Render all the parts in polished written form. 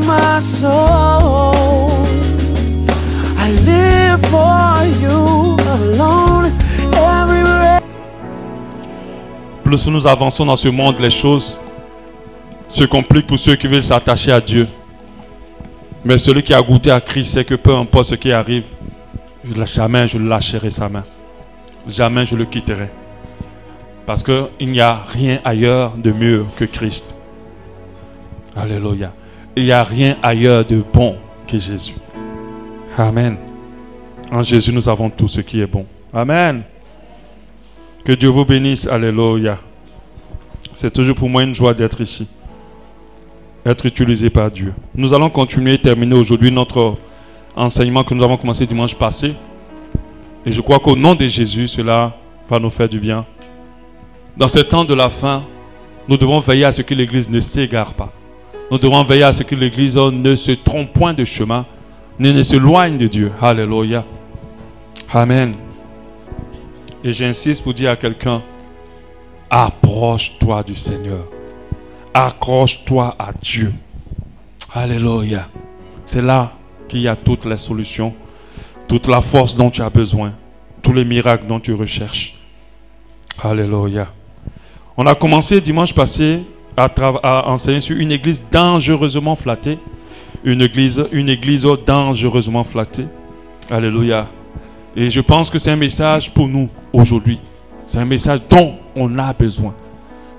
my soul. I live for you alone. Everywhere. Plus nous avançons dans ce monde, les choses se compliquent pour ceux qui veulent s'attacher à Dieu. Mais celui qui a goûté à Christ sait que peu importe ce qui arrive, jamais je ne lâcherai sa main. Jamais je le quitterai. Parce qu'il n'y a rien ailleurs de mieux que Christ. Alléluia. Il n'y a rien ailleurs de bon que Jésus. Amen. En Jésus, nous avons tout ce qui est bon. Amen. Que Dieu vous bénisse. Alléluia. C'est toujours pour moi une joie d'être ici. Être utilisé par Dieu. Nous allons continuer et terminer aujourd'hui notre enseignement que nous avons commencé dimanche passé. Et je crois qu'au nom de Jésus, cela va nous faire du bien. Dans ce temps de la fin, nous devons veiller à ce que l'Église ne s'égare pas. Nous devons veiller à ce que l'Église ne se trompe point de chemin, ne s'éloigne de Dieu. Alléluia. Amen. Et j'insiste pour dire à quelqu'un, approche-toi du Seigneur. Accroche-toi à Dieu. Alléluia. C'est là qu'il y a toutes les solutions, toute la force dont tu as besoin, tous les miracles dont tu recherches. Alléluia. On a commencé dimanche passé à enseigner sur une église dangereusement flattée. Une église dangereusement flattée. Alléluia. Et je pense que c'est un message pour nous aujourd'hui. C'est un message dont on a besoin.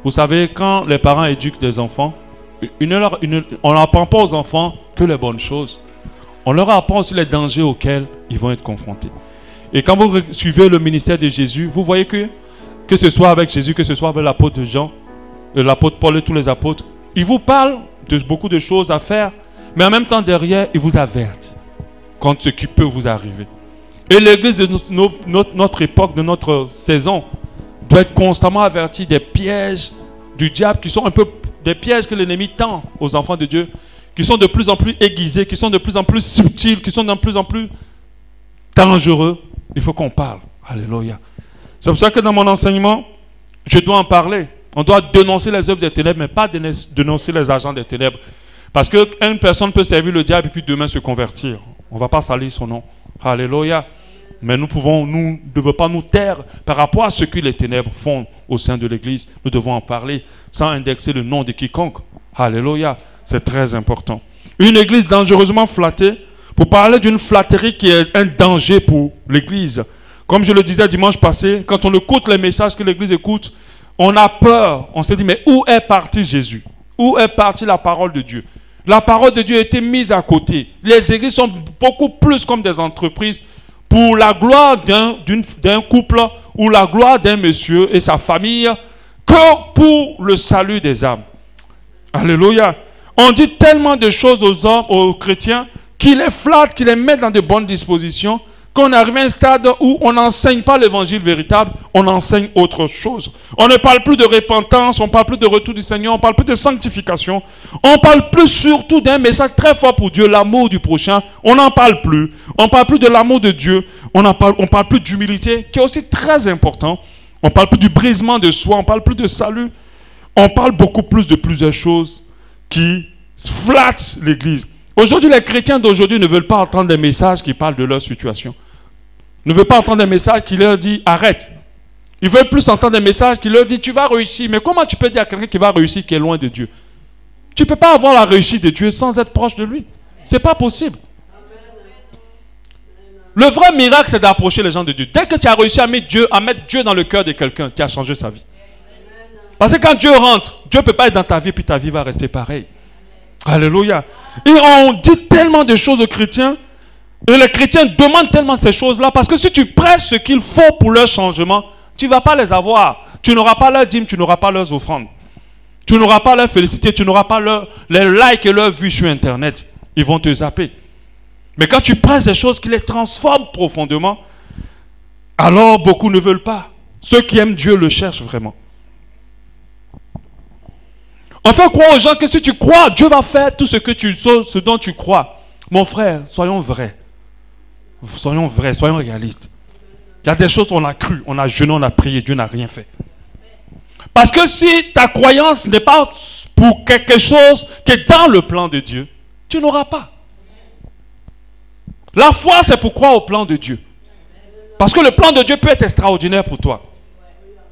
Vous savez, quand les parents éduquent des enfants, on n'apprend pas aux enfants que les bonnes choses. On leur apprend aussi les dangers auxquels ils vont être confrontés. Et quand vous suivez le ministère de Jésus, vous voyez que ce soit avec Jésus, que ce soit avec l'apôtre Jean, l'apôtre Paul et tous les apôtres, ils vous parlent de beaucoup de choses à faire, mais en même temps derrière, ils vous avertent contre ce qui peut vous arriver. Et l'église de notre époque, de notre saison, doit être constamment avertie des pièges du diable qui sont un peu des pièges que l'ennemi tend aux enfants de Dieu, qui sont de plus en plus aiguisés, qui sont de plus en plus subtils, qui sont de plus en plus dangereux. Il faut qu'on parle. Alléluia. C'est pour ça que dans mon enseignement, je dois en parler. On doit dénoncer les œuvres des ténèbres, mais pas dénoncer les agents des ténèbres. Parce qu'une personne peut servir le diable et puis demain se convertir. On ne va pas salir son nom. Alléluia. Mais nous ne devons pas nous taire par rapport à ce que les ténèbres font au sein de l'Église. Nous devons en parler sans indexer le nom de quiconque. Alléluia. C'est très important. Une Église dangereusement flattée, pour parler d'une flatterie qui est un danger pour l'Église. Comme je le disais dimanche passé, quand on écoute les messages que l'Église écoute, on a peur. On se dit, mais où est parti Jésus? Où est partie la parole de Dieu? La parole de Dieu a été mise à côté. Les églises sont beaucoup plus comme des entreprises pour la gloire d'un couple ou la gloire d'un monsieur et sa famille que pour le salut des âmes. Alléluia. On dit tellement de choses aux hommes, aux chrétiens, qui les flattent, qui les mettent dans de bonnes dispositions, qu'on arrive à un stade où on n'enseigne pas l'évangile véritable, on enseigne autre chose. On ne parle plus de repentance, on ne parle plus de retour du Seigneur, on ne parle plus de sanctification. On parle plus surtout d'un message très fort pour Dieu, l'amour du prochain. On n'en parle plus. On ne parle plus de l'amour de Dieu. On parle plus d'humilité, qui est aussi très important. On ne parle plus du brisement de soi, on ne parle plus de salut. On parle beaucoup plus de plusieurs choses qui flattent l'Église. Aujourd'hui, les chrétiens d'aujourd'hui ne veulent pas entendre des messages qui parlent de leur situation. Ne veulent pas entendre des messages qui leur disent arrête. Ils veulent plus entendre des messages qui leur disent tu vas réussir. Mais comment tu peux dire à quelqu'un qui va réussir qui est loin de Dieu? Tu ne peux pas avoir la réussite de Dieu sans être proche de lui. Ce n'est pas possible. Le vrai miracle, c'est d'approcher les gens de Dieu. Dès que tu as réussi à mettre Dieu dans le cœur de quelqu'un, tu as changé sa vie. Parce que quand Dieu rentre, Dieu ne peut pas être dans ta vie puis ta vie va rester pareille. Alléluia. Et on dit tellement de choses aux chrétiens. Et les chrétiens demandent tellement ces choses-là. Parce que si tu prêches ce qu'il faut pour leur changement, tu ne vas pas les avoir. Tu n'auras pas leurs dîmes, tu n'auras pas leurs offrandes. Tu n'auras pas leur félicité, tu n'auras pas les likes et leurs vues sur Internet. Ils vont te zapper. Mais quand tu prêches des choses qui les transforment profondément, alors beaucoup ne veulent pas. Ceux qui aiment Dieu le cherchent vraiment. On fait croire aux gens que si tu crois, Dieu va faire tout ce dont tu crois. Mon frère, soyons vrais. Soyons vrais, soyons réalistes. Il y a des choses qu'on a cru, on a jeûné, on a prié, Dieu n'a rien fait. Parce que si ta croyance n'est pas pour quelque chose qui est dans le plan de Dieu, tu tu n'auras pas. La foi, c'est pour croire au plan de Dieu. Parce que le plan de Dieu peut être extraordinaire pour toi.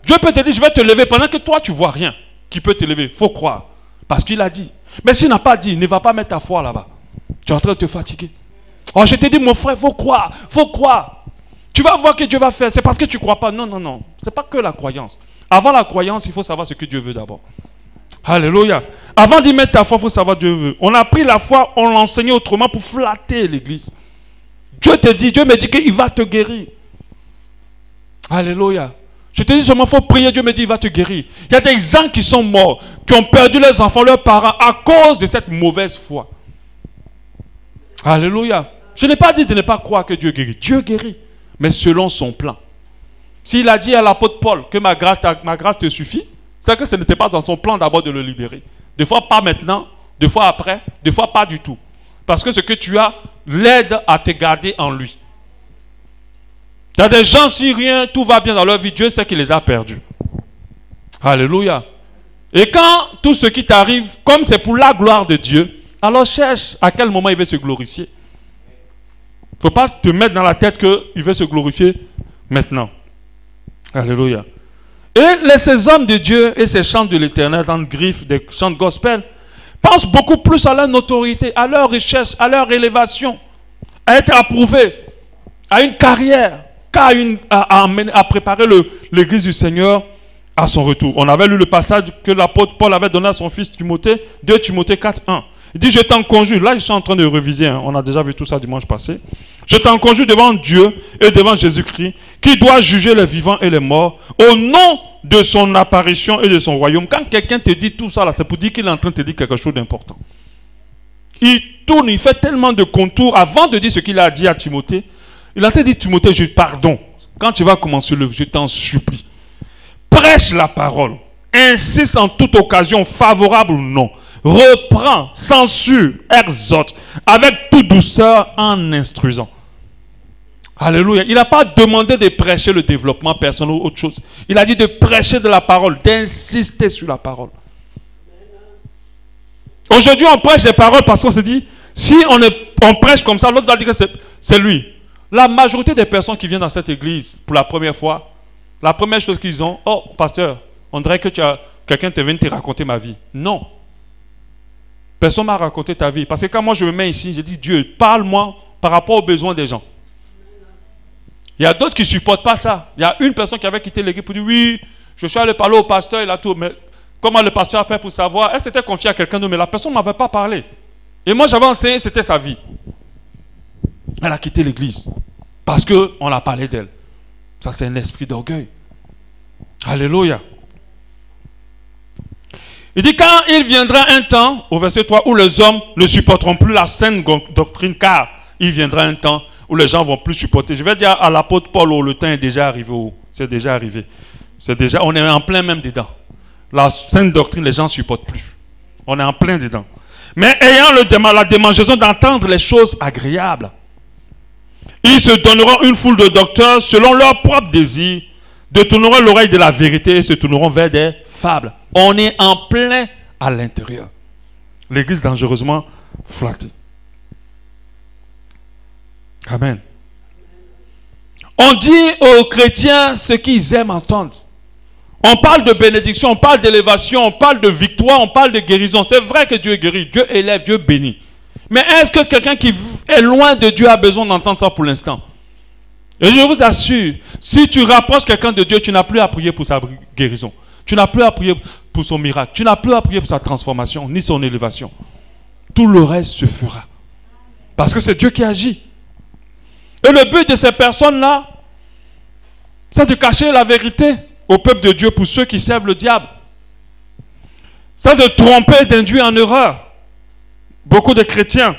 Dieu peut te dire, je vais te lever pendant que toi, tu ne vois rien qui peut te lever. Il faut croire. Parce qu'il a dit. Mais s'il n'a pas dit, ne va pas mettre ta foi là-bas. Tu es en train de te fatiguer. Oh, je te dis, mon frère, il faut croire. Il faut croire. Tu vas voir que Dieu va faire. C'est parce que tu ne crois pas. Non, non, non. Ce n'est pas que la croyance. Avant la croyance, il faut savoir ce que Dieu veut d'abord. Alléluia. Avant d'y mettre ta foi, il faut savoir ce que Dieu veut. On a pris la foi, on l'a enseigné autrement pour flatter l'église. Dieu te dit, Dieu me dit qu'il va te guérir. Alléluia. Je te dis seulement, il faut prier, Dieu me dit, il va te guérir. Il y a des gens qui sont morts, qui ont perdu leurs enfants, leurs parents, à cause de cette mauvaise foi. Alléluia. Je n'ai pas dit de ne pas croire que Dieu guérit. Dieu guérit, mais selon son plan. S'il a dit à l'apôtre Paul que ma grâce te suffit, c'est que ce n'était pas dans son plan d'abord de le libérer. Des fois pas maintenant, des fois après, des fois pas du tout. Parce que ce que tu as l'aide à te garder en lui. Il y a des gens, si rien, tout va bien dans leur vie, Dieu sait qu'il les a perdus. Alléluia. Et quand tout ce qui t'arrive, comme c'est pour la gloire de Dieu, alors cherche à quel moment il veut se glorifier. Il ne faut pas te mettre dans la tête qu'il veut se glorifier maintenant. Alléluia. Et ces hommes de Dieu et ces chants de l'Éternel dans le griffe des chants de gospel pensent beaucoup plus à leur notoriété, à leur richesse, à leur élévation, à être approuvés, à une carrière, à préparer l'église du Seigneur à son retour. On avait lu le passage que l'apôtre Paul avait donné à son fils Timothée, 2 Timothée 4:1. Il dit, je t'en conjure, là je suis en train de réviser, on a déjà vu tout ça dimanche passé. Je t'en conjure devant Dieu et devant Jésus-Christ, qui doit juger les vivants et les morts, au nom de son apparition et de son royaume. Quand quelqu'un te dit tout ça, là, c'est pour dire qu'il est en train de te dire quelque chose d'important. Il tourne, il fait tellement de contours avant de dire ce qu'il a dit à Timothée. Il a dit, Timothée, pardon, quand tu vas commencer le, je t'en supplie, prêche la parole, insiste en toute occasion, favorable ou non, reprend, censure, exhorte, avec toute douceur en instruisant. Alléluia. Il n'a pas demandé de prêcher le développement personnel ou autre chose. Il a dit de prêcher de la parole, d'insister sur la parole. Aujourd'hui, on prêche des paroles parce qu'on se dit, si on prêche comme ça, l'autre va dire que c'est lui. La majorité des personnes qui viennent dans cette église pour la première fois, la première chose qu'ils ont, oh, pasteur, on dirait que quelqu'un te vient te raconter ma vie. Non. Personne ne m'a raconté ta vie. Parce que quand moi je me mets ici, je dis, Dieu, parle-moi par rapport aux besoins des gens. Il y a d'autres qui ne supportent pas ça. Il y a une personne qui avait quitté l'église pour dire, oui, je suis allé parler au pasteur, il a tout. Mais comment le pasteur a fait pour savoir? Elle s'était confiée à quelqu'un d'autre, mais la personne ne m'avait pas parlé. Et moi j'avais enseigné, c'était sa vie. Elle a quitté l'église parce qu'on a parlé d'elle. Ça, c'est un esprit d'orgueil. Alléluia. Il dit, quand il viendra un temps, au verset 3, où les hommes ne supporteront plus la saine doctrine, car il viendra un temps où les gens vont plus supporter. Je vais dire à l'apôtre Paul, oh, le temps est déjà arrivé. Oh, c'est déjà arrivé. On est en plein même dedans. La saine doctrine, les gens ne supportent plus. On est en plein dedans. Mais ayant la démangeaison d'entendre les choses agréables, ils se donneront une foule de docteurs selon leur propre désir, détourneront l'oreille de la vérité et se tourneront vers des fables. On est en plein à l'intérieur. L'église dangereusement flattée. Amen. On dit aux chrétiens ce qu'ils aiment entendre. On parle de bénédiction, on parle d'élévation, on parle de victoire, on parle de guérison. C'est vrai que Dieu guérit, Dieu élève, Dieu bénit. Mais est-ce que quelqu'un qui est loin de Dieu a besoin d'entendre ça pour l'instant? Et je vous assure, si tu rapproches quelqu'un de Dieu, tu n'as plus à prier pour sa guérison. Tu n'as plus à prier pour son miracle. Tu n'as plus à prier pour sa transformation, ni son élévation. Tout le reste se fera. Parce que c'est Dieu qui agit. Et le but de ces personnes-là, c'est de cacher la vérité au peuple de Dieu pour ceux qui servent le diable. C'est de tromper, d'induire en erreur beaucoup de chrétiens.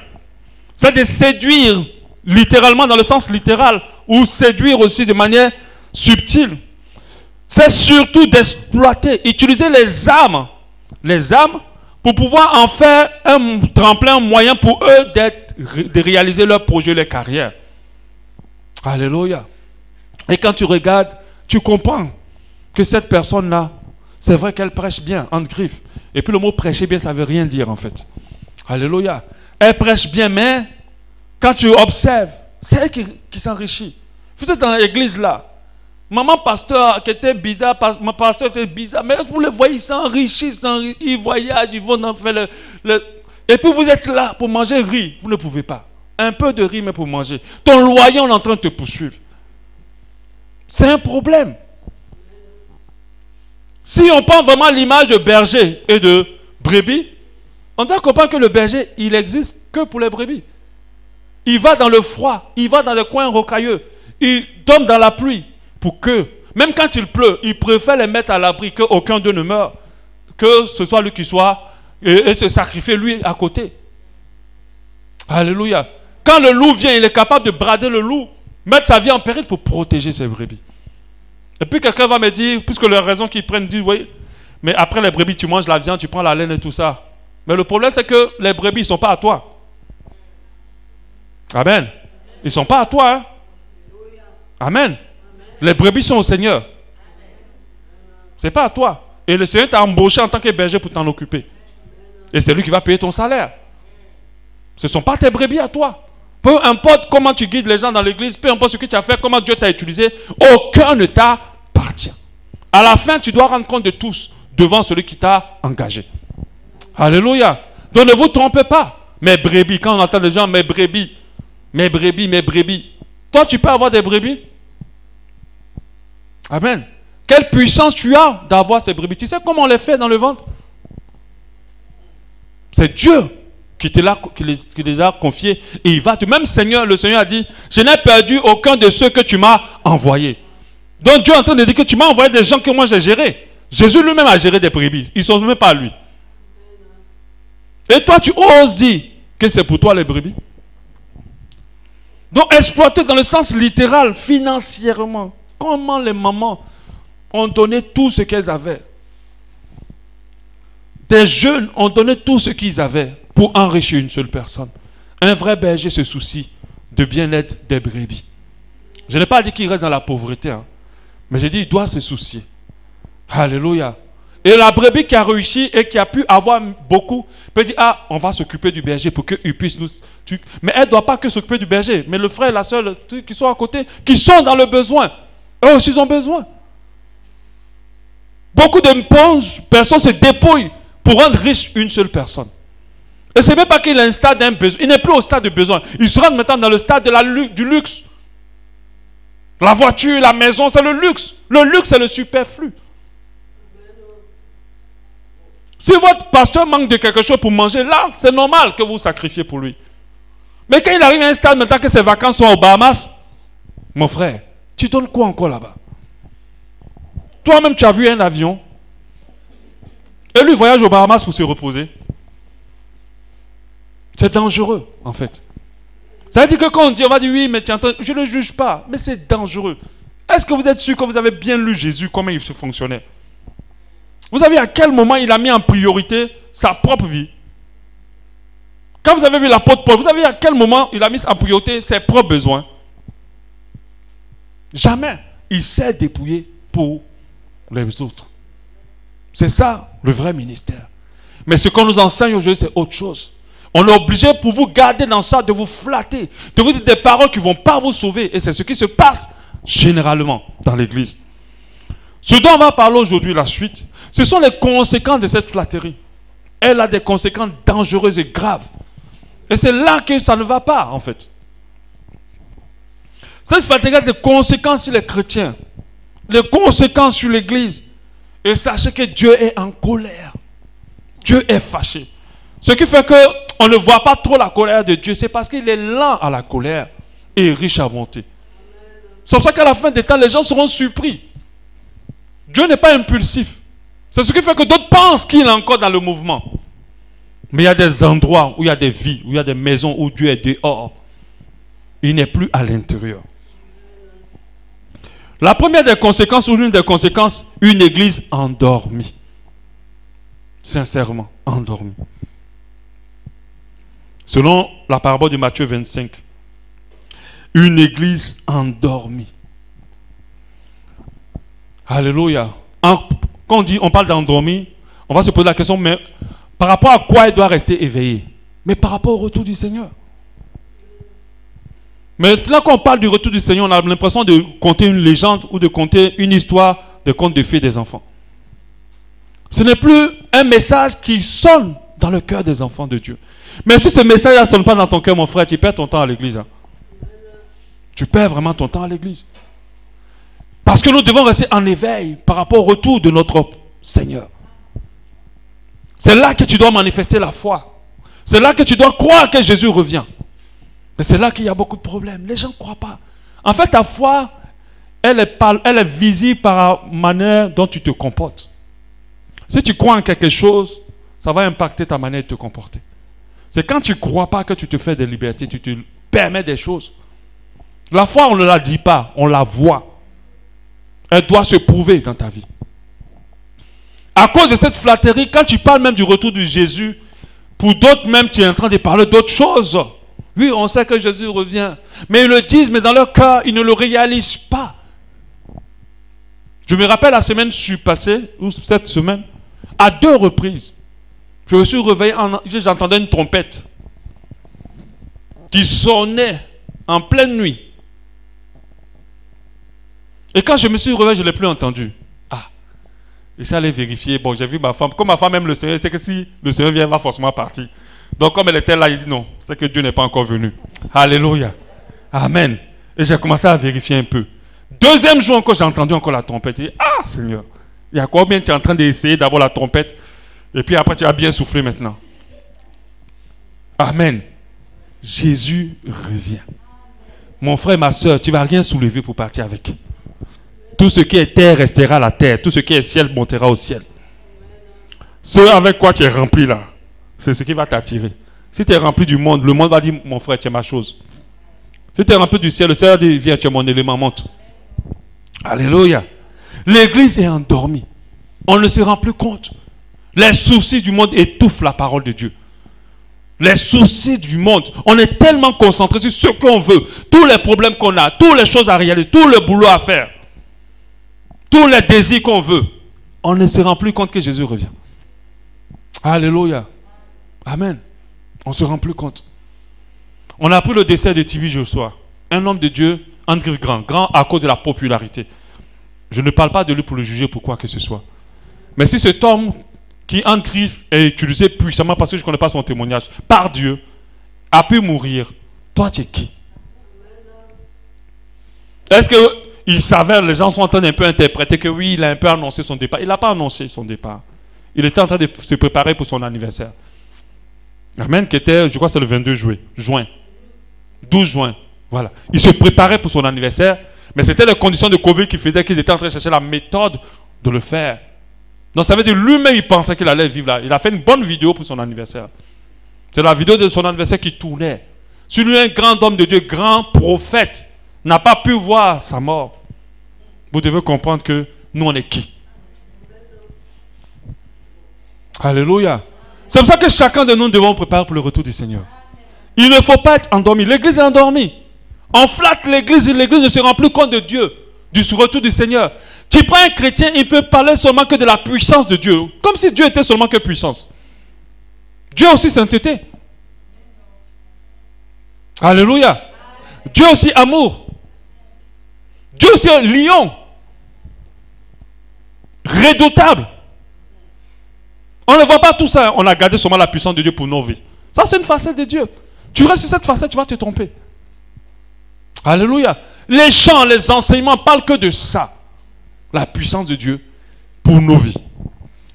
C'est de séduire littéralement dans le sens littéral ou séduire aussi de manière subtile. C'est surtout d'exploiter, utiliser les âmes pour pouvoir en faire un tremplin, un moyen pour eux de réaliser leur projet, leur carrière. Alléluia. Et quand tu regardes, tu comprends que cette personne-là, c'est vrai qu'elle prêche bien, entre griffes. Et puis le mot prêcher bien, ça ne veut rien dire en fait. Alléluia. Elle prêche bien, mais quand tu observes, c'est elle qui s'enrichit. Vous êtes dans l'église là. Maman pasteur qui était bizarre, ma pasteur était bizarre, mais vous le voyez, ils s'enrichissent, ils voyagent, ils vont en faire Et puis vous êtes là pour manger riz, vous ne pouvez pas. Un peu de riz, mais pour manger. Ton loyer, on est en train de te poursuivre. C'est un problème. Si on prend vraiment l'image de berger et de brebis, on doit comprendre que le berger, il existe que pour les brebis. Il va dans le froid, il va dans les coins rocailleux, il tombe dans la pluie pour que, même quand il pleut, il préfère les mettre à l'abri, qu'aucun d'eux ne meure, que ce soit lui qui soit, et se sacrifier lui à côté. Alléluia. Quand le loup vient, il est capable de brader le loup, mettre sa vie en péril pour protéger ses brebis. Et puis quelqu'un va me dire, puisque la raison qu'ils prennent, dit oui, mais après les brebis, tu manges la viande, tu prends la laine et tout ça. Mais le problème, c'est que les brebis ne sont pas à toi. Amen. Ils ne sont pas à toi. Hein? Amen. Les brebis sont au Seigneur. Ce n'est pas à toi. Et le Seigneur t'a embauché en tant que berger pour t'en occuper. Et c'est lui qui va payer ton salaire. Ce ne sont pas tes brebis à toi. Peu importe comment tu guides les gens dans l'église, peu importe ce que tu as fait, comment Dieu t'a utilisé, aucun ne t'appartient. À la fin, tu dois rendre compte de tous devant celui qui t'a engagé. Alléluia. Donc ne vous trompez pas. Mes brebis, quand on entend des gens, mes brebis, mes brebis, mes brebis. Toi, tu peux avoir des brebis? Amen. Quelle puissance tu as d'avoir ces brebis? Tu sais comment on les fait dans le ventre? C'est Dieu qui les a confiés. Et il va, même Seigneur, le Seigneur a dit, je n'ai perdu aucun de ceux que tu m'as envoyés. Donc Dieu est en train de dire que tu m'as envoyé des gens que moi j'ai gérés. Jésus lui-même a géré des brebis. Ils ne sont même pas à lui. Et toi, tu oses dire que c'est pour toi les brebis? Donc exploiter dans le sens littéral, financièrement. Comment les mamans ont donné tout ce qu'elles avaient. Des jeunes ont donné tout ce qu'ils avaient pour enrichir une seule personne. Un vrai berger se soucie de bien-être des brebis. Je n'ai pas dit qu'il reste dans la pauvreté, hein, mais j'ai dit qu'il doit se soucier. Alléluia. Et la brebis qui a réussi et qui a pu avoir beaucoup peut dire, ah, on va s'occuper du berger pour qu'il puisse nous... Mais elle ne doit pas que s'occuper du berger, mais le frère et la soeur qui sont à côté, qui sont dans le besoin. Eux aussi ont besoin. Beaucoup de personnes se dépouillent pour rendre riche une seule personne. Et ce n'est même pas qu'il a un stade d'un besoin. Il n'est plus au stade de besoin. Il se rend maintenant dans le stade du luxe. La voiture, la maison, c'est le luxe. Le luxe, c'est le superflu. Si votre pasteur manque de quelque chose pour manger, là, c'est normal que vous sacrifiez pour lui. Mais quand il arrive à un stade maintenant que ses vacances sont aux Bahamas, mon frère, tu donnes quoi encore là-bas? Toi-même, tu as vu un avion. Et lui voyage aux Bahamas pour se reposer. C'est dangereux, en fait. Ça veut dire que quand on va dire oui, mais tu entends, je ne le juge pas, mais c'est dangereux. Est-ce que vous êtes sûr que vous avez bien lu Jésus, comment il se fonctionnait? Vous savez à quel moment il a mis en priorité sa propre vie? Quand vous avez vu l'apôtre Paul, vous savez à quel moment il a mis en priorité ses propres besoins? Jamais. Il s'est dépouillé pour les autres. C'est ça le vrai ministère. Mais ce qu'on nous enseigne aujourd'hui, c'est autre chose. On est obligé pour vous garder dans ça, de vous flatter, de vous dire des paroles qui ne vont pas vous sauver. Et c'est ce qui se passe généralement dans l'église. Ce dont on va parler aujourd'hui, la suite, ce sont les conséquences de cette flatterie. Elle a des conséquences dangereuses et graves. Et c'est là que ça ne va pas, en fait. Cette flatterie a des conséquences sur les chrétiens, des conséquences sur l'église. Et sachez que Dieu est en colère. Dieu est fâché. Ce qui fait qu'on ne voit pas trop la colère de Dieu, c'est parce qu'il est lent à la colère et riche à monter. C'est pour ça qu'à la fin des temps, les gens seront surpris. Dieu n'est pas impulsif. C'est ce qui fait que d'autres pensent qu'il est encore dans le mouvement. Mais il y a des endroits où il y a des vies, où il y a des maisons où Dieu est dehors. Il n'est plus à l'intérieur. La première des conséquences, ou l'une des conséquences, une église endormie. Sincèrement, endormie. Selon la parabole de Matthieu 25, une église endormie. Alléluia. Quand on parle d'endormie, on va se poser la question, mais par rapport à quoi elle doit rester éveillée? mais par rapport au retour du Seigneur. Maintenant qu'on parle du retour du Seigneur, on a l'impression de conter une légende ou de conter une histoire de contes de fées des enfants. Ce n'est plus un message qui sonne dans le cœur des enfants de Dieu. Mais si ce message ne sonne pas dans ton cœur, mon frère, tu perds ton temps à l'église. Hein. Tu perds vraiment ton temps à l'église. Parce que nous devons rester en éveil par rapport au retour de notre Seigneur. C'est là que tu dois manifester la foi. C'est là que tu dois croire que Jésus revient. Mais c'est là qu'il y a beaucoup de problèmes. Les gens ne croient pas. En fait, ta foi, elle est visible par la manière dont tu te comportes. Si tu crois en quelque chose, ça va impacter ta manière de te comporter. C'est quand tu ne crois pas que tu te fais des libertés, tu te permets des choses. La foi, on ne la dit pas, on la voit. Elle doit se prouver dans ta vie. À cause de cette flatterie, quand tu parles même du retour de Jésus, pour d'autres même, tu es en train de parler d'autres choses. Oui, on sait que Jésus revient. Mais ils le disent, mais dans leur cœur, ils ne le réalisent pas. Je me rappelle la semaine passée, ou cette semaine, à 2 reprises, je me suis réveillé, j'entendais une trompette qui sonnait en pleine nuit. Et quand je me suis réveillé, je ne l'ai plus entendu. Ah, et j'allais vérifier. Bon, j'ai vu ma femme. Comme ma femme aime le Seigneur, c'est que si le Seigneur vient, elle va forcément partir. Donc comme elle était là, il dit non, c'est que Dieu n'est pas encore venu. Alléluia. Amen. Et j'ai commencé à vérifier un peu. 2e jour encore, j'ai entendu encore la trompette. J'ai dit, ah Seigneur, il y a combien tu es en train d'essayer d'avoir la trompette et puis après tu as bien soufflé maintenant. Amen. Jésus revient. Mon frère, ma soeur, tu ne vas rien soulever pour partir avec. Tout ce qui est terre restera à la terre. Tout ce qui est ciel montera au ciel. Ce avec quoi tu es rempli là, c'est ce qui va t'attirer. Si tu es rempli du monde, le monde va dire, mon frère, tu es ma chose. Si tu es rempli du ciel, le ciel va dire, viens, tu es mon élément, monte. Alléluia. L'église est endormie. On ne se rend plus compte. Les soucis du monde étouffent la parole de Dieu. Les soucis du monde. On est tellement concentré sur ce qu'on veut. Tous les problèmes qu'on a, toutes les choses à réaliser, tout le boulot à faire. Tous les désirs qu'on veut. On ne se rend plus compte que Jésus revient. Alléluia. Amen. On ne se rend plus compte. On a appris le décès de TV Joshua. Un homme de Dieu, Andrew Grant. Grand à cause de la popularité. Je ne parle pas de lui pour le juger pour quoi que ce soit. Mais si cet homme qui Andrew est utilisé puissamment parce que je ne connais pas son témoignage, par Dieu, a pu mourir, toi tu es qui? Est-ce qu'il savait, les gens sont en train d'un peu interpréter que oui, il a un peu annoncé son départ. Il n'a pas annoncé son départ. Il était en train de se préparer pour son anniversaire. Amen, qui était, je crois que c'est le 22 juin. 12 juin. Voilà. Il se préparait pour son anniversaire, mais c'était les conditions de Covid qui faisaient qu'ils étaient en train de chercher la méthode de le faire. Donc ça veut dire lui-même, il pensait qu'il allait vivre là. Il a fait une bonne vidéo pour son anniversaire. C'est la vidéo de son anniversaire qui tournait. Si lui, un grand homme de Dieu, grand prophète, n'a pas pu voir sa mort, vous devez comprendre que nous, on est qui? Alléluia. C'est pour ça que chacun de nous devons préparer pour le retour du Seigneur. Il ne faut pas être endormi. L'église est endormie. On flatte l'église et l'église ne se rend plus compte de Dieu, du retour du Seigneur. Tu prends un chrétien, il peut parler seulement que de la puissance de Dieu. Comme si Dieu était seulement que puissance. Dieu aussi sainteté. Alléluia. Dieu aussi amour. Dieu aussi un lion. Redoutable. On ne voit pas tout ça. On a gardé seulement la puissance de Dieu pour nos vies. Ça, c'est une facette de Dieu. Tu restes sur cette facette, tu vas te tromper. Alléluia. Les chants, les enseignements parlent que de ça. La puissance de Dieu pour nos vies.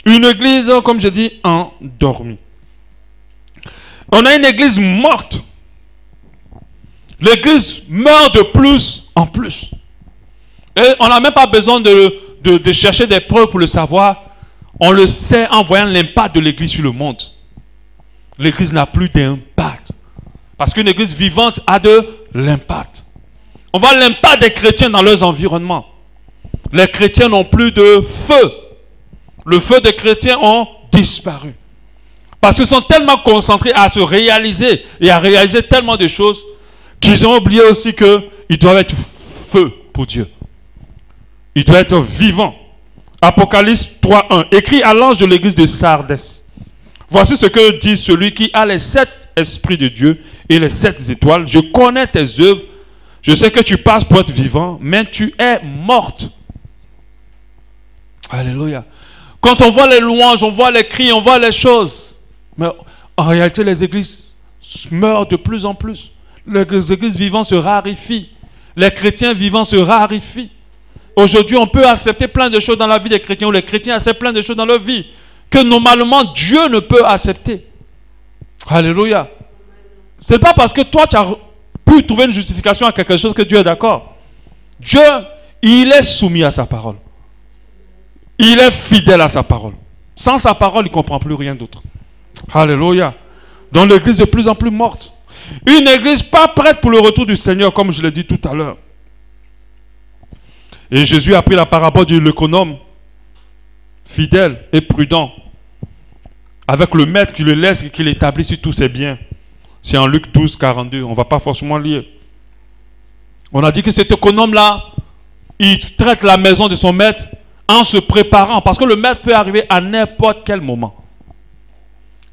Une église, comme je dis, endormie. On a une église morte. L'église meurt de plus en plus. Et on n'a même pas besoin de chercher des preuves pour le savoir. On le sait en voyant l'impact de l'église sur le monde. L'église n'a plus d'impact. Parce qu'une église vivante a de l'impact. On voit l'impact des chrétiens dans leurs environnements. Les chrétiens n'ont plus de feu. Le feu des chrétiens ont disparu. Parce qu'ils sont tellement concentrés à se réaliser et à réaliser tellement de choses qu'ils ont oublié aussi qu'ils doivent être feu pour Dieu. Ils doivent être vivants. Apocalypse 3.1. Écrit à l'ange de l'église de Sardis. Voici ce que dit celui qui a les 7 Saint-Esprit de Dieu et les 7 étoiles. Je connais tes œuvres. Je sais que tu passes pour être vivant, mais tu es morte. Alléluia. Quand on voit les louanges, on voit les cris, on voit les choses. Mais en réalité, les églises meurent de plus en plus. Les églises vivantes se raréfient. Les chrétiens vivants se raréfient. Aujourd'hui, on peut accepter plein de choses dans la vie des chrétiens, ou les chrétiens acceptent plein de choses dans leur vie que normalement Dieu ne peut accepter. Alléluia. Ce n'est pas parce que toi, tu as pu trouver une justification à quelque chose que Dieu est d'accord. Dieu, il est soumis à sa parole. Il est fidèle à sa parole. Sans sa parole, il ne comprend plus rien d'autre. Alléluia. Donc l'église est de plus en plus morte. Une église pas prête pour le retour du Seigneur, comme je l'ai dit tout à l'heure. Et Jésus a pris la parabole de l'économe, fidèle et prudent, avec le maître qui le laisse et qui l'établit sur tous ses biens. C'est en Luc 12, 42. On ne va pas forcément lire. On a dit que cet économe-là, il traite la maison de son maître en se préparant. Parce que le maître peut arriver à n'importe quel moment.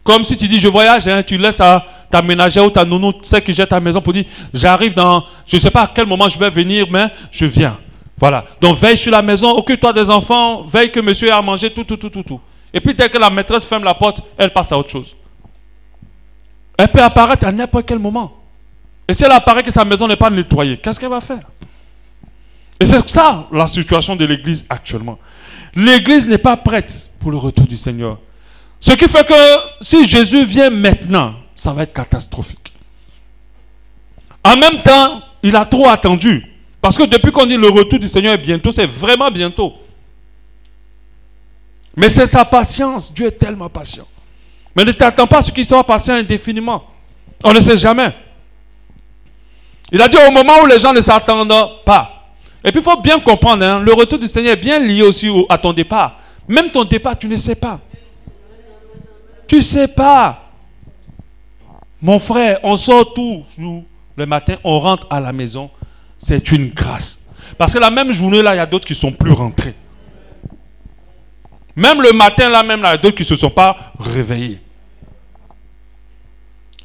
Comme si tu dis, je voyage, hein, tu laisses ta ménagère ou ta nounou, tu sais qui jette ta maison pour dire, j'arrive dans, je ne sais pas à quel moment je vais venir, mais je viens. Voilà. Donc veille sur la maison, occupe-toi des enfants, veille que monsieur ait à manger, tout. Et puis dès que la maîtresse ferme la porte, elle passe à autre chose. Elle peut apparaître à n'importe quel moment. Et si elle apparaît que sa maison n'est pas nettoyée, qu'est-ce qu'elle va faire? Et c'est ça la situation de l'église actuellement. L'église n'est pas prête pour le retour du Seigneur. Ce qui fait que si Jésus vient maintenant, ça va être catastrophique. En même temps, il a trop attendu. Parce que depuis qu'on dit le retour du Seigneur est bientôt, c'est vraiment bientôt. Mais c'est sa patience. Dieu est tellement patient. Mais ne t'attends pas à ce qu'il soit patient indéfiniment. On ne sait jamais. Il a dit au moment où les gens ne s'attendent pas. Et puis il faut bien comprendre, hein, le retour du Seigneur est bien lié aussi à ton départ. Même ton départ, tu ne sais pas. Tu ne sais pas. Mon frère, on sort tous le matin, on rentre à la maison. C'est une grâce. Parce que la même journée, là, il y a d'autres qui ne sont plus rentrés. Même le matin, là, même, là, il y a d'autres qui ne se sont pas réveillés.